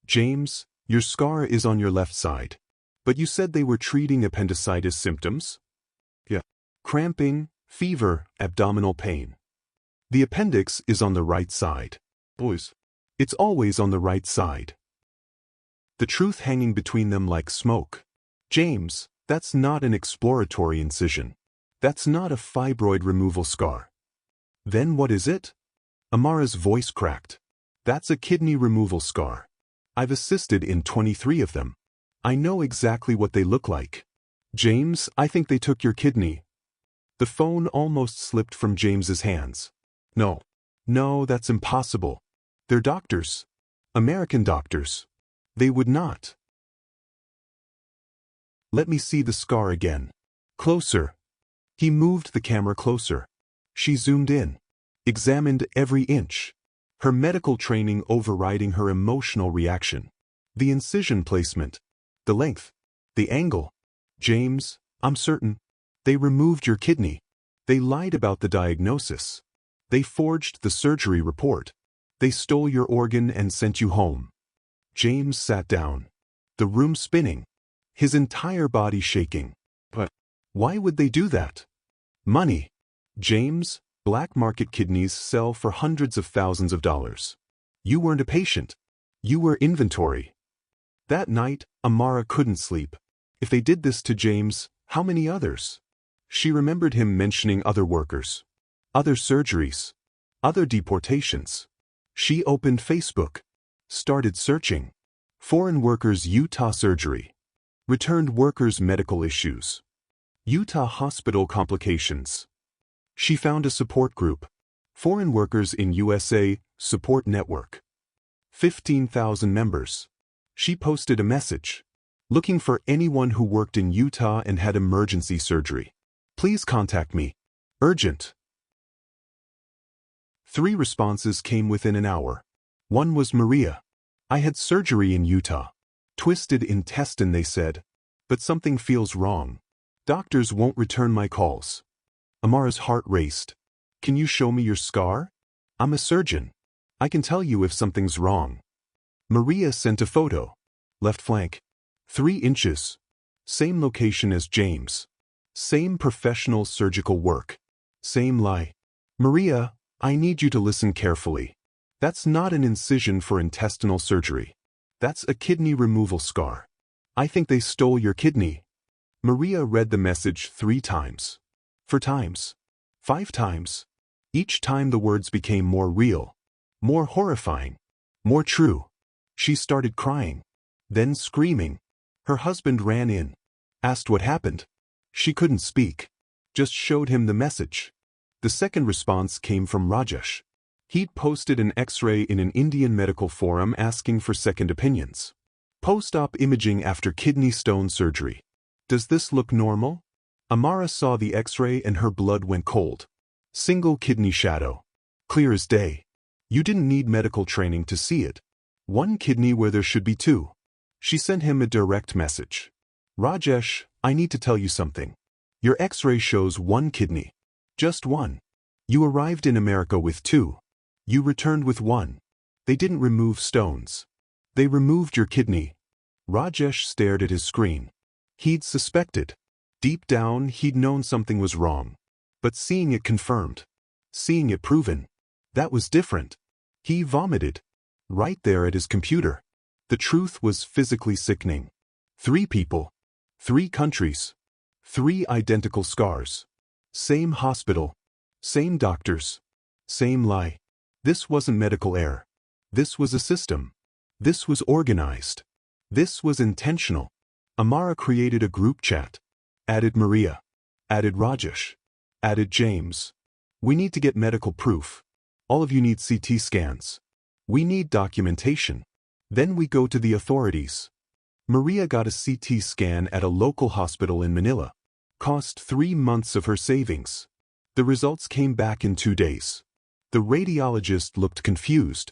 James, your scar is on your left side. But you said they were treating appendicitis symptoms? Yeah. Cramping, fever, abdominal pain. The appendix is on the right side. Boys. It's always on the right side. The truth hanging between them like smoke. James, that's not an exploratory incision. That's not a fibroid removal scar. Then what is it? Amara's voice cracked. That's a kidney removal scar. I've assisted in 23 of them. I know exactly what they look like. James, I think they took your kidney. The phone almost slipped from James's hands. No, that's impossible. They're doctors. American doctors. They would not. Let me see the scar again. Closer. He moved the camera closer. She zoomed in. Examined every inch. Her medical training overriding her emotional reaction. The incision placement. The length. The angle. James, I'm certain. They removed your kidney. They lied about the diagnosis. They forged the surgery report. They stole your organ and sent you home. James sat down. The room spinning. His entire body shaking. But why would they do that? Money. James, black market kidneys sell for hundreds of thousands of dollars. You weren't a patient. You were inventory. That night, Amara couldn't sleep. If they did this to James, how many others? She remembered him mentioning other workers. Other surgeries. Other deportations. She opened Facebook. Started searching. Foreign workers Utah surgery. Returned workers medical issues. Utah hospital complications. She found a support group. Foreign workers in USA support network. 15,000 members. She posted a message. Looking for anyone who worked in Utah and had emergency surgery. Please contact me. Urgent. 3 responses came within an hour. One was Maria. I had surgery in Utah. Twisted intestine, they said. But something feels wrong. Doctors won't return my calls. Amara's heart raced. Can you show me your scar? I'm a surgeon. I can tell you if something's wrong. Maria sent a photo. Left flank. 3 inches. Same location as James. Same professional surgical work. Same lie. Maria, I need you to listen carefully. That's not an incision for intestinal surgery. That's a kidney removal scar. I think they stole your kidney. Maria read the message 3 times. 4 times. 5 times. Each time the words became more real. More horrifying. More true. She started crying. Then screaming. Her husband ran in. Asked what happened. She couldn't speak. Just showed him the message. The second response came from Rajesh. He'd posted an X-ray in an Indian medical forum asking for second opinions. Post-op imaging after kidney stone surgery. Does this look normal? Amara saw the X-ray and her blood went cold. Single kidney shadow. Clear as day. You didn't need medical training to see it. One kidney where there should be two. She sent him a direct message. Rajesh, I need to tell you something. Your X-ray shows one kidney. Just one. You arrived in America with two. You returned with one. They didn't remove stones. They removed your kidney. Rajesh stared at his screen. He'd suspected. Deep down, he'd known something was wrong. But seeing it confirmed. Seeing it proven. That was different. He vomited. Right there at his computer. The truth was physically sickening. 3 people. 3 countries. 3 identical scars. Same hospital. Same doctors. Same lie. This wasn't medical error. This was a system. This was organized. This was intentional. Amara created a group chat. Added Maria. Added Rajesh. Added James. We need to get medical proof. All of you need CT scans. We need documentation. Then we go to the authorities. Maria got a CT scan at a local hospital in Manila. Cost 3 months of her savings. The results came back in 2 days. The radiologist looked confused.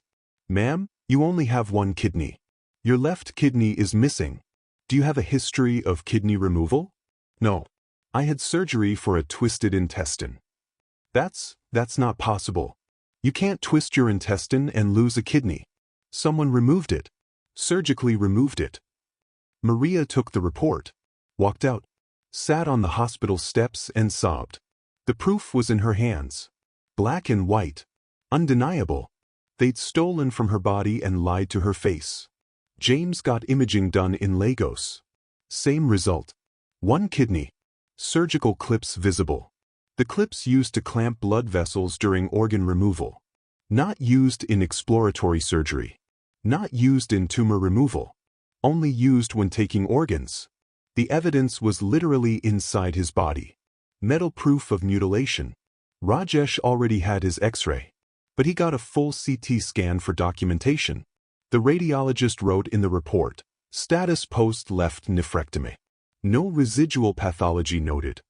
Ma'am, you only have one kidney. Your left kidney is missing. Do you have a history of kidney removal? No. I had surgery for a twisted intestine. That's not possible. You can't twist your intestine and lose a kidney. Someone removed it. Surgically removed it. Maria took the report. Walked out. Sat on the hospital steps and sobbed. The proof was in her hands. Black and white. Undeniable. They'd stolen from her body and lied to her face. James got imaging done in Lagos. Same result. One kidney. Surgical clips visible. The clips used to clamp blood vessels during organ removal. Not used in exploratory surgery. Not used in tumor removal. Only used when taking organs. The evidence was literally inside his body. Metal proof of mutilation. Rajesh already had his X-ray. But he got a full CT scan for documentation. The radiologist wrote in the report, status post-left nephrectomy. No residual pathology noted.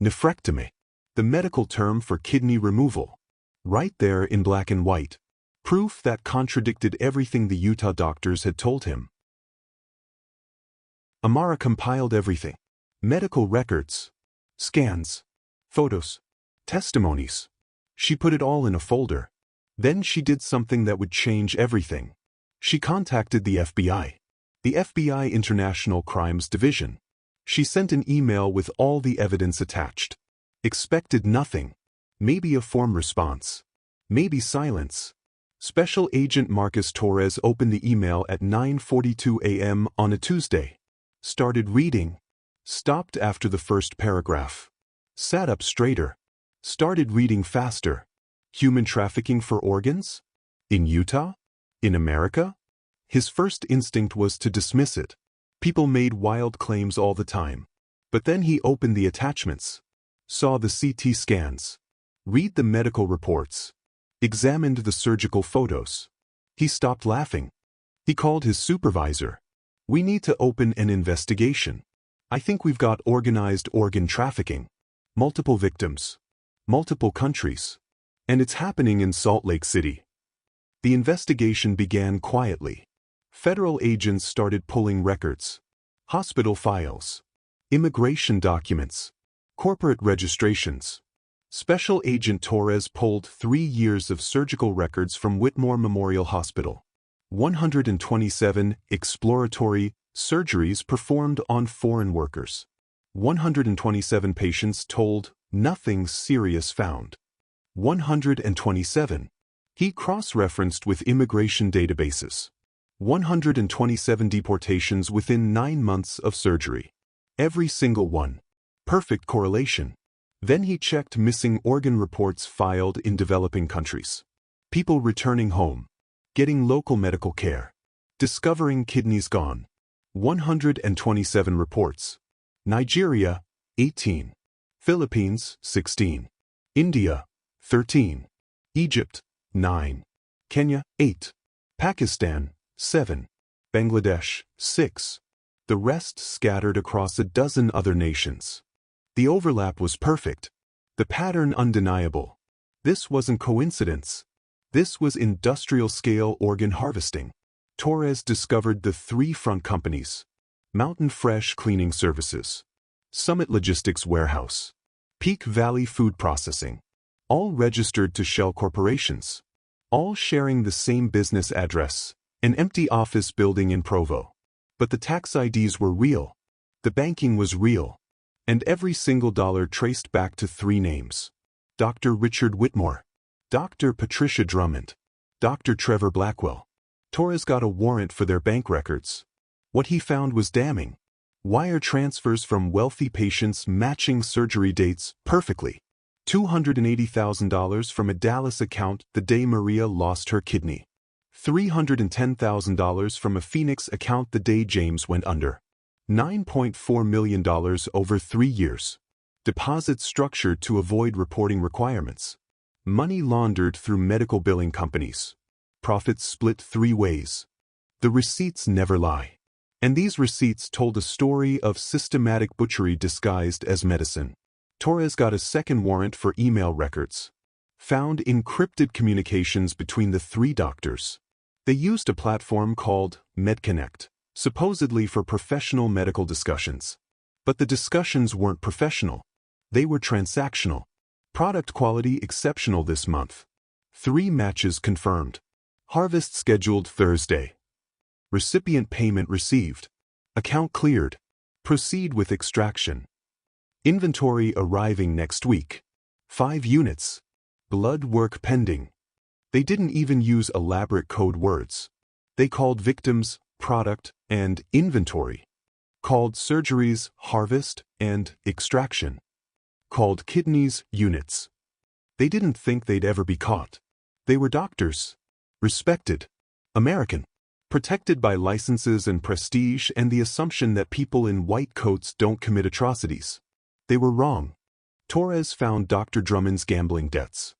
Nephrectomy. The medical term for kidney removal. Right there in black and white. Proof that contradicted everything the Utah doctors had told him. Amara compiled everything. Medical records. Scans. Photos. Testimonies. She put it all in a folder. Then she did something that would change everything. She contacted the FBI. The FBI International Crimes Division. She sent an email with all the evidence attached. Expected nothing. Maybe a form response. Maybe silence. Special Agent Marcus Torres opened the email at 9:42 a.m. on a Tuesday. Started reading. Stopped after the first paragraph. Sat up straighter. Started reading faster. Human trafficking for organs? In Utah? In America? His first instinct was to dismiss it. People made wild claims all the time. But then he opened the attachments. Saw the CT scans. Read the medical reports. Examined the surgical photos. He stopped laughing. He called his supervisor. We need to open an investigation. I think we've got organized organ trafficking. Multiple victims. Multiple countries. And it's happening in Salt Lake City. The investigation began quietly. Federal agents started pulling records. Hospital files. Immigration documents. Corporate registrations. Special Agent Torres pulled 3 years of surgical records from Whitmore Memorial Hospital. 127 exploratory surgeries performed on foreign workers. 127 patients told, nothing serious found. 127. He cross-referenced with immigration databases. 127 deportations within 9 months of surgery. Every single one. Perfect correlation. Then he checked missing organ reports filed in developing countries. People returning home. Getting local medical care. Discovering kidneys gone. 127 reports. Nigeria, 18. Philippines, 16. India, 13. Egypt, 9. Kenya, 8. Pakistan, 7. Bangladesh, 6. The rest scattered across a dozen other nations. The overlap was perfect. The pattern undeniable. This wasn't coincidence. This was industrial-scale organ harvesting. Torres discovered the three front companies: Mountain Fresh Cleaning Services, Summit Logistics Warehouse, Peak Valley Food Processing, all registered to shell corporations, all sharing the same business address, an empty office building in Provo. But the tax IDs were real, the banking was real, and every single dollar traced back to three names: Dr. Richard Whitmore, Dr. Patricia Drummond, Dr. Trevor Blackwell. Torres got a warrant for their bank records. What he found was damning. Wire transfers from wealthy patients matching surgery dates perfectly. $280,000 from a Dallas account the day Maria lost her kidney. $310,000 from a Phoenix account the day James went under. $9.4 million over 3 years. Deposits structured to avoid reporting requirements. Money laundered through medical billing companies. Profits split 3 ways. The receipts never lie. And these receipts told a story of systematic butchery disguised as medicine. Torres got a second warrant for email records. Found encrypted communications between the 3 doctors. They used a platform called MedConnect, supposedly for professional medical discussions. But the discussions weren't professional. They were transactional. Product quality exceptional this month. 3 matches confirmed. Harvest scheduled Thursday. Recipient payment received. Account cleared. Proceed with extraction. Inventory arriving next week. 5 units. Blood work pending. They didn't even use elaborate code words. They called victims product and inventory. Called surgeries harvest and extraction. Called kidneys units. They didn't think they'd ever be caught. They were doctors. Respected. American. Protected by licenses and prestige and the assumption that people in white coats don't commit atrocities. They were wrong. Torres found Dr. Drummond's gambling debts.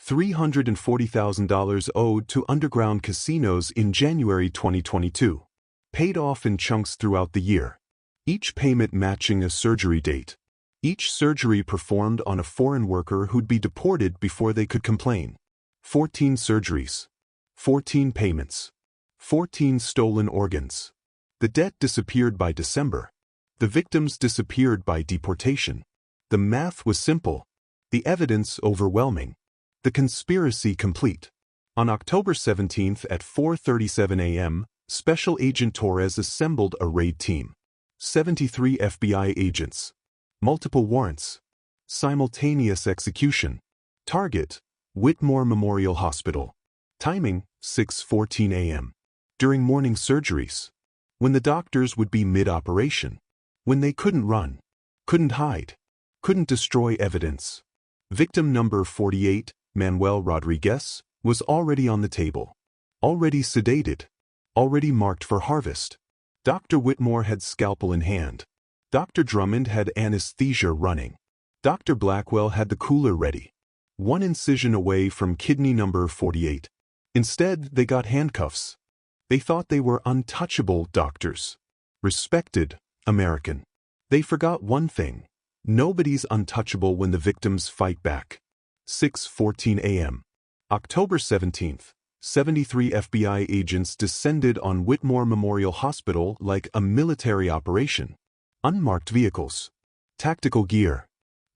$340,000 owed to underground casinos in January 2022. Paid off in chunks throughout the year. Each payment matching a surgery date. Each surgery performed on a foreign worker who'd be deported before they could complain. 14 surgeries. 14 payments. 14 stolen organs. The debt disappeared by December. The victims disappeared by deportation. The math was simple. The evidence overwhelming. The conspiracy complete. On October 17th at 4:37 a.m., Special Agent Torres assembled a raid team. 73 FBI agents. Multiple warrants. Simultaneous execution. Target: Whitmore Memorial Hospital. Timing: 6:14 a.m. During morning surgeries. When the doctors would be mid-operation. When they couldn't run. Couldn't hide. Couldn't destroy evidence. Victim number 48, Manuel Rodriguez, was already on the table. Already sedated. Already marked for harvest. Dr. Whitmore had scalpel in hand. Dr. Drummond had anesthesia running. Dr. Blackwell had the cooler ready. 1 incision away from kidney number 48. Instead, they got handcuffs. They thought they were untouchable doctors. Respected, American. They forgot one thing. Nobody's untouchable when the victims fight back. 6:14 a.m. October 17th. 73 FBI agents descended on Whitmore Memorial Hospital like a military operation. Unmarked vehicles. Tactical gear.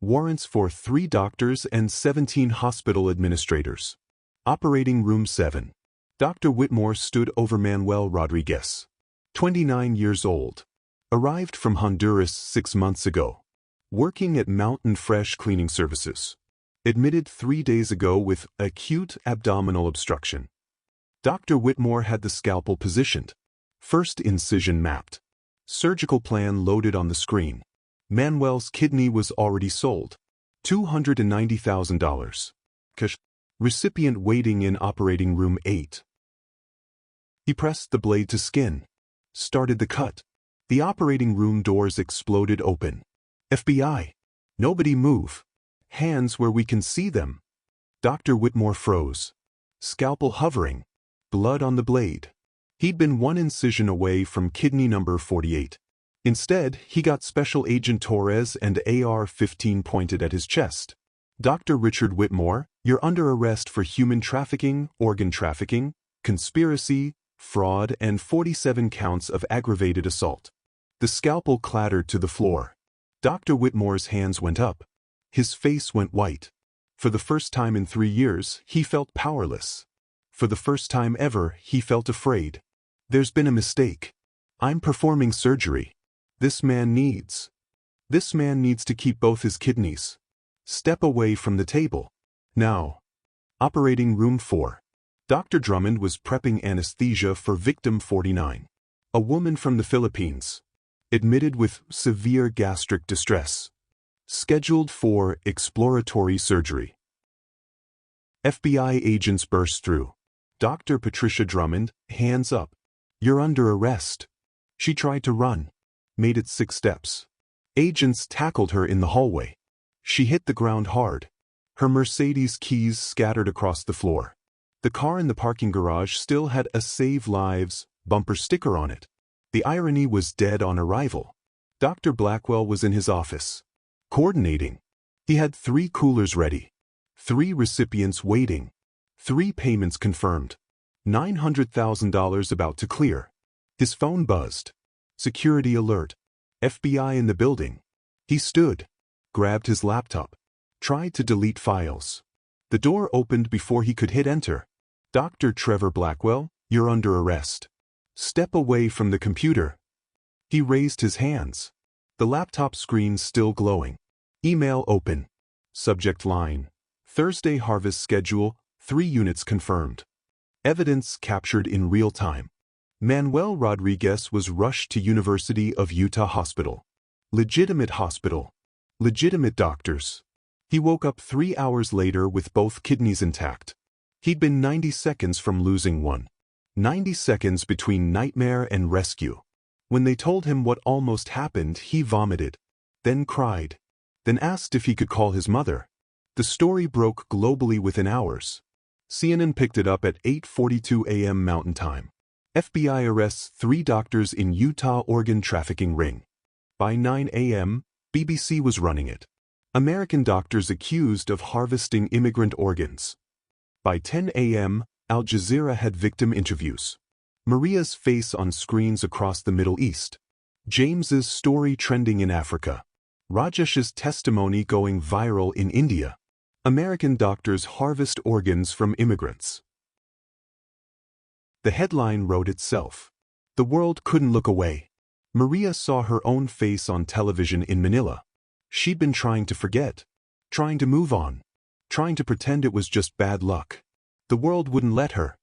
Warrants for 3 doctors and 17 hospital administrators. Operating Room 7. Dr. Whitmore stood over Manuel Rodriguez. 29 years old. Arrived from Honduras 6 months ago. Working at Mountain Fresh Cleaning Services. Admitted 3 days ago with acute abdominal obstruction. Dr. Whitmore had the scalpel positioned. First incision mapped. Surgical plan loaded on the screen. Manuel's kidney was already sold. $290,000. Cash. Recipient waiting in operating room 8. He pressed the blade to skin. Started the cut. The operating room doors exploded open. FBI. Nobody move. Hands where we can see them. Dr. Whitmore froze. Scalpel hovering. Blood on the blade. He'd been one incision away from kidney number 48. Instead, he got Special Agent Torres and AR-15 pointed at his chest. Dr. Richard Whitmore, you're under arrest for human trafficking, organ trafficking, conspiracy, fraud, and 47 counts of aggravated assault. The scalpel clattered to the floor. Dr. Whitmore's hands went up. His face went white. For the first time in 3 years, he felt powerless. For the first time ever, he felt afraid. There's been a mistake. I'm performing surgery. This man needs to keep both his kidneys. Step away from the table. Now. Operating room 4. Dr. Drummond was prepping anesthesia for victim 49. A woman from the Philippines. Admitted with severe gastric distress. Scheduled for exploratory surgery. FBI agents burst through. Dr. Patricia Drummond, hands up. You're under arrest. She tried to run. Made it 6 steps. Agents tackled her in the hallway. She hit the ground hard. Her Mercedes keys scattered across the floor. The car in the parking garage still had a Save Lives bumper sticker on it. The irony was dead on arrival. Dr. Blackwell was in his office. Coordinating. He had 3 coolers ready. 3 recipients waiting. 3 payments confirmed. $900,000 about to clear. His phone buzzed. Security alert. FBI in the building. He stood. Grabbed his laptop. Tried to delete files. The door opened before he could hit enter. Dr. Trevor Blackwell, you're under arrest. Step away from the computer. He raised his hands. The laptop screen still glowing. Email open. Subject line. Thursday harvest schedule, 3 units confirmed. Evidence captured in real time. Manuel Rodriguez was rushed to University of Utah Hospital. Legitimate hospital. Legitimate doctors. He woke up 3 hours later with both kidneys intact. He'd been 90 seconds from losing one. 90 seconds between nightmare and rescue. When they told him what almost happened, he vomited. Then cried. Then asked if he could call his mother. The story broke globally within hours. CNN picked it up at 8:42 a.m. Mountain Time. FBI arrests 3 doctors in Utah organ trafficking ring. By 9 a.m., BBC was running it. American doctors accused of harvesting immigrant organs. By 10 a.m., Al Jazeera had victim interviews. Maria's face on screens across the Middle East. James's story trending in Africa. Rajesh's testimony going viral in India. American doctors harvest organs from immigrants. The headline wrote itself. The world couldn't look away. Maria saw her own face on television in Manila. She'd been trying to forget. Trying to move on. Trying to pretend it was just bad luck. The world wouldn't let her.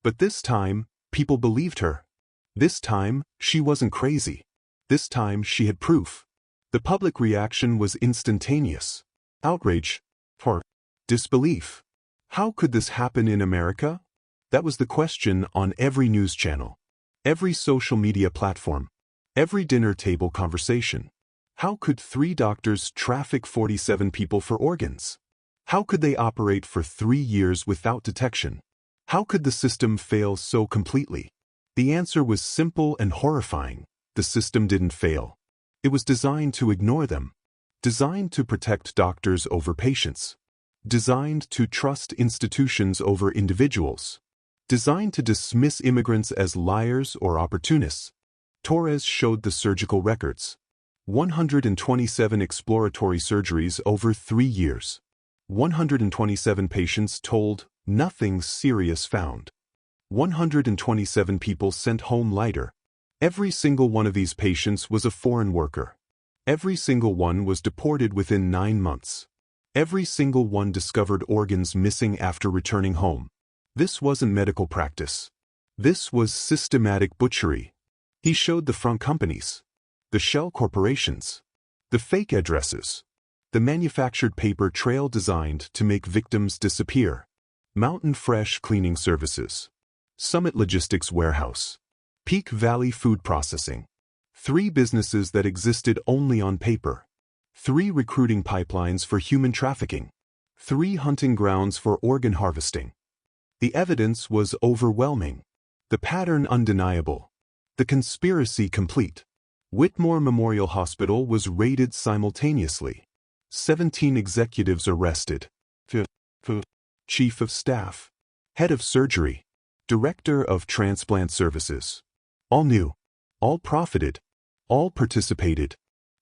But this time, people believed her. This time, she wasn't crazy. This time, she had proof. The public reaction was instantaneous. Outrage. Horror. Disbelief. How could this happen in America? That was the question on every news channel. Every social media platform. Every dinner table conversation. How could 3 doctors traffic 47 people for organs? How could they operate for 3 years without detection? How could the system fail so completely? The answer was simple and horrifying. The system didn't fail. It was designed to ignore them. Designed to protect doctors over patients. Designed to trust institutions over individuals. Designed to dismiss immigrants as liars or opportunists. Torres showed the surgical records. 127 exploratory surgeries over 3 years. 127 patients told, nothing serious found. 127 people sent home lighter. Every single one of these patients was a foreign worker. Every single one was deported within 9 months. Every single one discovered organs missing after returning home. This wasn't medical practice. This was systematic butchery. He showed the front companies. The shell corporations. The fake addresses. The manufactured paper trail designed to make victims disappear. Mountain Fresh Cleaning Services. Summit Logistics Warehouse. Peak Valley Food Processing. 3 businesses that existed only on paper. 3 recruiting pipelines for human trafficking. 3 hunting grounds for organ harvesting. The evidence was overwhelming. The pattern undeniable. The conspiracy complete. Whitmore Memorial Hospital was raided simultaneously. 17 executives arrested. Chief of Staff. Head of Surgery. Director of Transplant Services. All knew. All profited. All participated.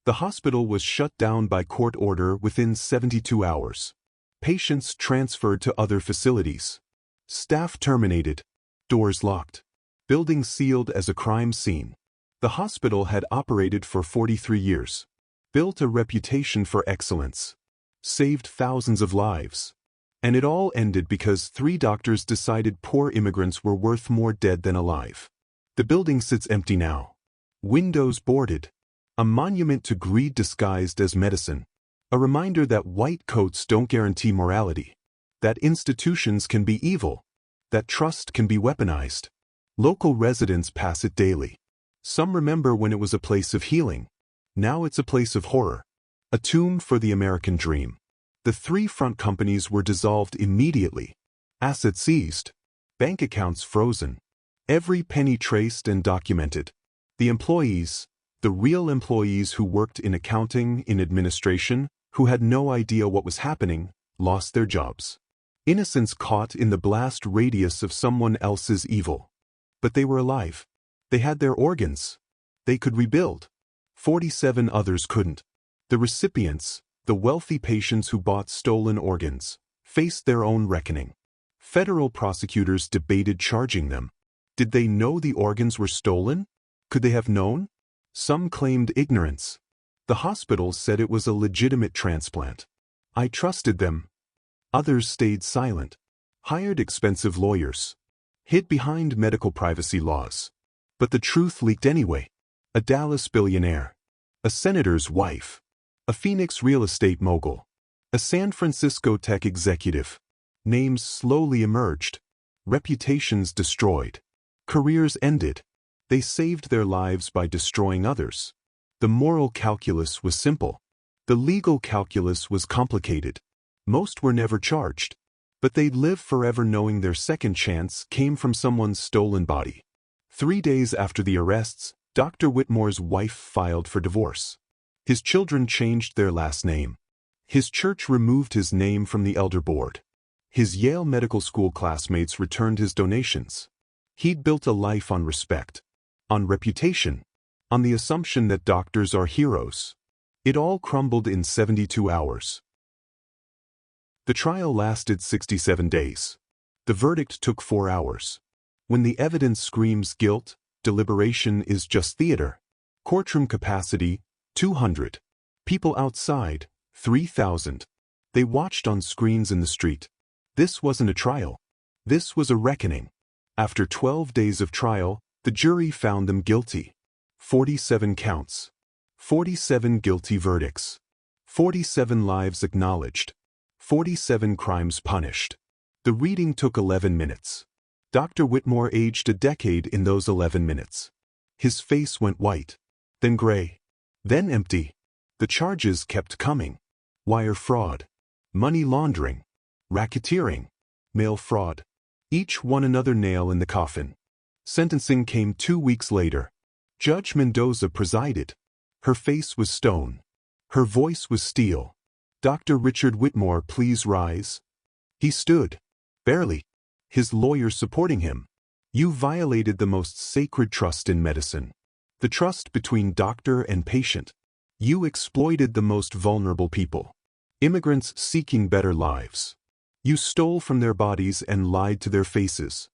The hospital was shut down by court order within 72 hours. Patients transferred to other facilities. Staff terminated. Doors locked. Building sealed as a crime scene. The hospital had operated for 43 years. Built a reputation for excellence. Saved thousands of lives. And it all ended because 3 doctors decided poor immigrants were worth more dead than alive. The building sits empty now. Windows boarded. A monument to greed disguised as medicine. A reminder that white coats don't guarantee morality. That institutions can be evil. That trust can be weaponized. Local residents pass it daily. Some remember when it was a place of healing. Now it's a place of horror. A tomb for the American dream. The 3 front companies were dissolved immediately. Assets seized. Bank accounts frozen. Every penny traced and documented. The employees, the real employees who worked in accounting, in administration, who had no idea what was happening, lost their jobs. Innocents caught in the blast radius of someone else's evil. But they were alive. They had their organs. They could rebuild. 47 others couldn't. The recipients, the wealthy patients who bought stolen organs, faced their own reckoning. Federal prosecutors debated charging them. Did they know the organs were stolen? Could they have known? Some claimed ignorance. The hospital said it was a legitimate transplant. I trusted them. Others stayed silent. Hired expensive lawyers. Hid behind medical privacy laws. But the truth leaked anyway. A Dallas billionaire. A senator's wife. A Phoenix real estate mogul. A San Francisco tech executive. Names slowly emerged. Reputations destroyed. Careers ended. They saved their lives by destroying others. The moral calculus was simple. The legal calculus was complicated. Most were never charged. But they'd live forever knowing their second chance came from someone's stolen body. 3 days after the arrests, Dr. Whitmore's wife filed for divorce. His children changed their last name. His church removed his name from the elder board. His Yale Medical School classmates returned his donations. He'd built a life on respect, on reputation, on the assumption that doctors are heroes. It all crumbled in 72 hours. The trial lasted 67 days. The verdict took 4 hours. When the evidence screams guilt, deliberation is just theater. Courtroom capacity, 200. People outside, 3,000. They watched on screens in the street. This wasn't a trial. This was a reckoning. After 12 days of trial, the jury found them guilty. 47 counts. 47 guilty verdicts. 47 lives acknowledged. 47 crimes punished. The reading took 11 minutes. Dr. Whitmore aged a decade in those 11 minutes. His face went white, then gray, then empty. The charges kept coming. Wire fraud, money laundering, racketeering, mail fraud. Each one another nail in the coffin. Sentencing came 2 weeks later. Judge Mendoza presided. Her face was stone. Her voice was steel. Dr. Richard Whitmore, please rise. He stood. Barely. His lawyers supporting him. You violated the most sacred trust in medicine. The trust between doctor and patient. You exploited the most vulnerable people. Immigrants seeking better lives. You stole from their bodies and lied to their faces.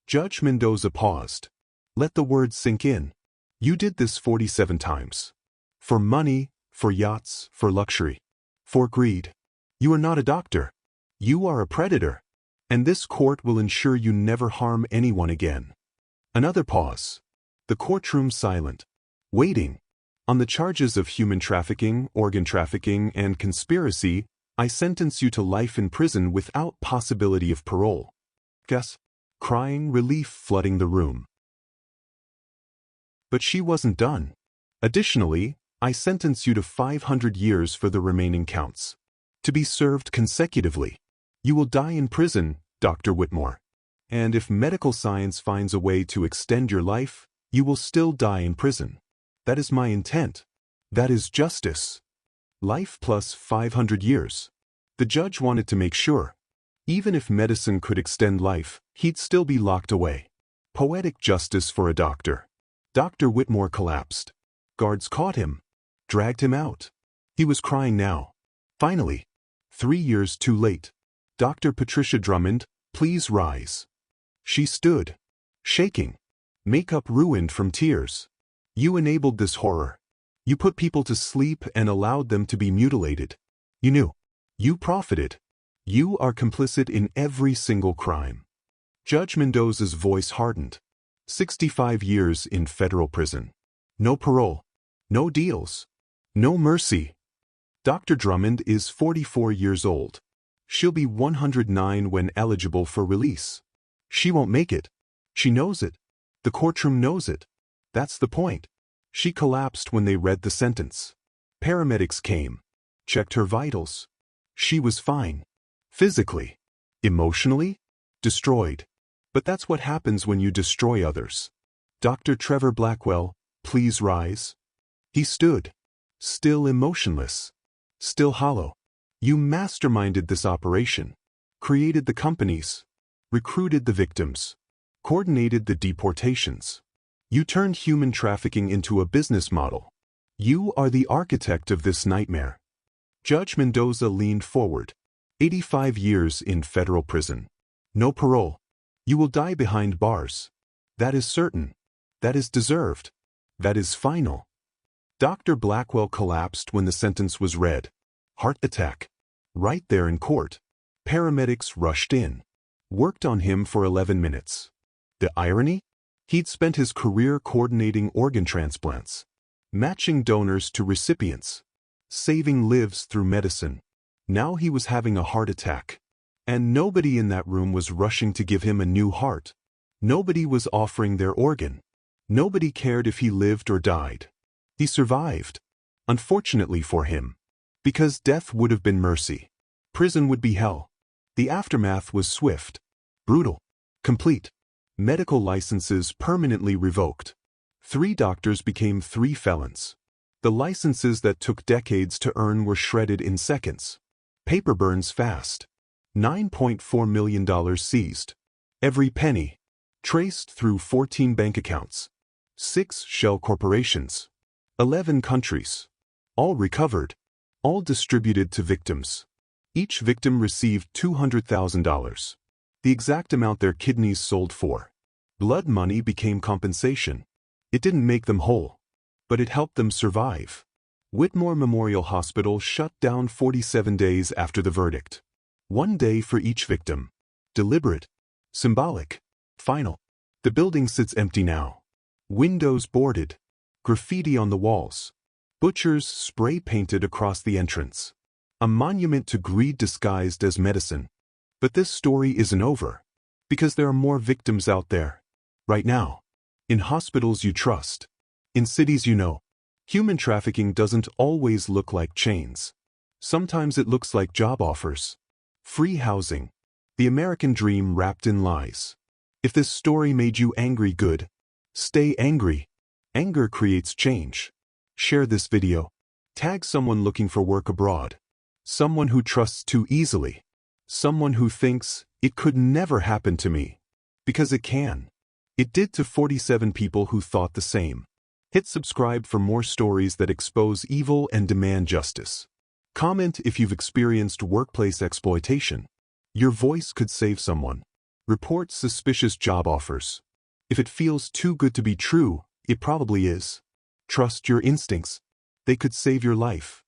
Judge Mendoza paused. Let the words sink in. You did this 47 times. For money, for yachts, for luxury. For greed. You are not a doctor. You are a predator. And this court will ensure you never harm anyone again. Another pause. The courtroom silent. Waiting. On the charges of human trafficking, organ trafficking, and conspiracy, I sentence you to life in prison without possibility of parole. Guess. Crying relief flooding the room. But she wasn't done. Additionally, I sentence you to 500 years for the remaining counts. To be served consecutively. You will die in prison, Dr. Whitmore. And if medical science finds a way to extend your life, you will still die in prison. That is my intent. That is justice. Life plus 500 years. The judge wanted to make sure. Even if medicine could extend life, he'd still be locked away. Poetic justice for a doctor. Dr. Whitmore collapsed. Guards caught him, dragged him out. He was crying now. Finally. 3 years too late. Dr. Patricia Drummond, please rise. She stood, shaking, makeup ruined from tears. You enabled this horror. You put people to sleep and allowed them to be mutilated. You knew. You profited. You are complicit in every single crime. Judge Mendoza's voice hardened. 65 years in federal prison. No parole. No deals. No mercy. Dr. Drummond is 44 years old. She'll be 109 when eligible for release. She won't make it. She knows it. The courtroom knows it. That's the point. She collapsed when they read the sentence. Paramedics came, checked her vitals. She was fine. Physically. Emotionally? Destroyed. But that's what happens when you destroy others. Dr. Trevor Blackwell, please rise. He stood. Still emotionless. Still hollow. You masterminded this operation. Created the companies. Recruited the victims. Coordinated the deportations. You turned human trafficking into a business model. You are the architect of this nightmare. Judge Mendoza leaned forward. 85 years in federal prison. No parole. You will die behind bars. That is certain. That is deserved. That is final. Dr. Blackwell collapsed when the sentence was read. Heart attack. Right there in court. Paramedics rushed in. Worked on him for 11 minutes. The irony? He'd spent his career coordinating organ transplants, matching donors to recipients, saving lives through medicine. Now he was having a heart attack. And nobody in that room was rushing to give him a new heart. Nobody was offering their organ. Nobody cared if he lived or died. He survived. Unfortunately for him. Because death would have been mercy. Prison would be hell. The aftermath was swift, brutal, complete. Medical licenses permanently revoked. 3 doctors became 3 felons. The licenses that took decades to earn were shredded in seconds. Paper burns fast. $9.4 million seized. Every penny. Traced through 14 bank accounts. 6 shell corporations. 11 countries. All recovered. All distributed to victims. Each victim received $200,000. The exact amount their kidneys sold for. Blood money became compensation. It didn't make them whole, but it helped them survive. Whitmore Memorial Hospital shut down 47 days after the verdict. 1 day for each victim. Deliberate. Symbolic. Final. The building sits empty now. Windows boarded. Graffiti on the walls. Butchers spray-painted across the entrance. A monument to greed disguised as medicine. But this story isn't over. Because there are more victims out there. Right now. In hospitals you trust. In cities you know. Human trafficking doesn't always look like chains. Sometimes it looks like job offers. Free housing. The American dream wrapped in lies. If this story made you angry, good. Stay angry. Anger creates change. Share this video. Tag someone looking for work abroad. Someone who trusts too easily. Someone who thinks, it could never happen to me. Because it can. It did to 47 people who thought the same. Hit subscribe for more stories that expose evil and demand justice. Comment if you've experienced workplace exploitation. Your voice could save someone. Report suspicious job offers. If it feels too good to be true, it probably is. Trust your instincts. They could save your life.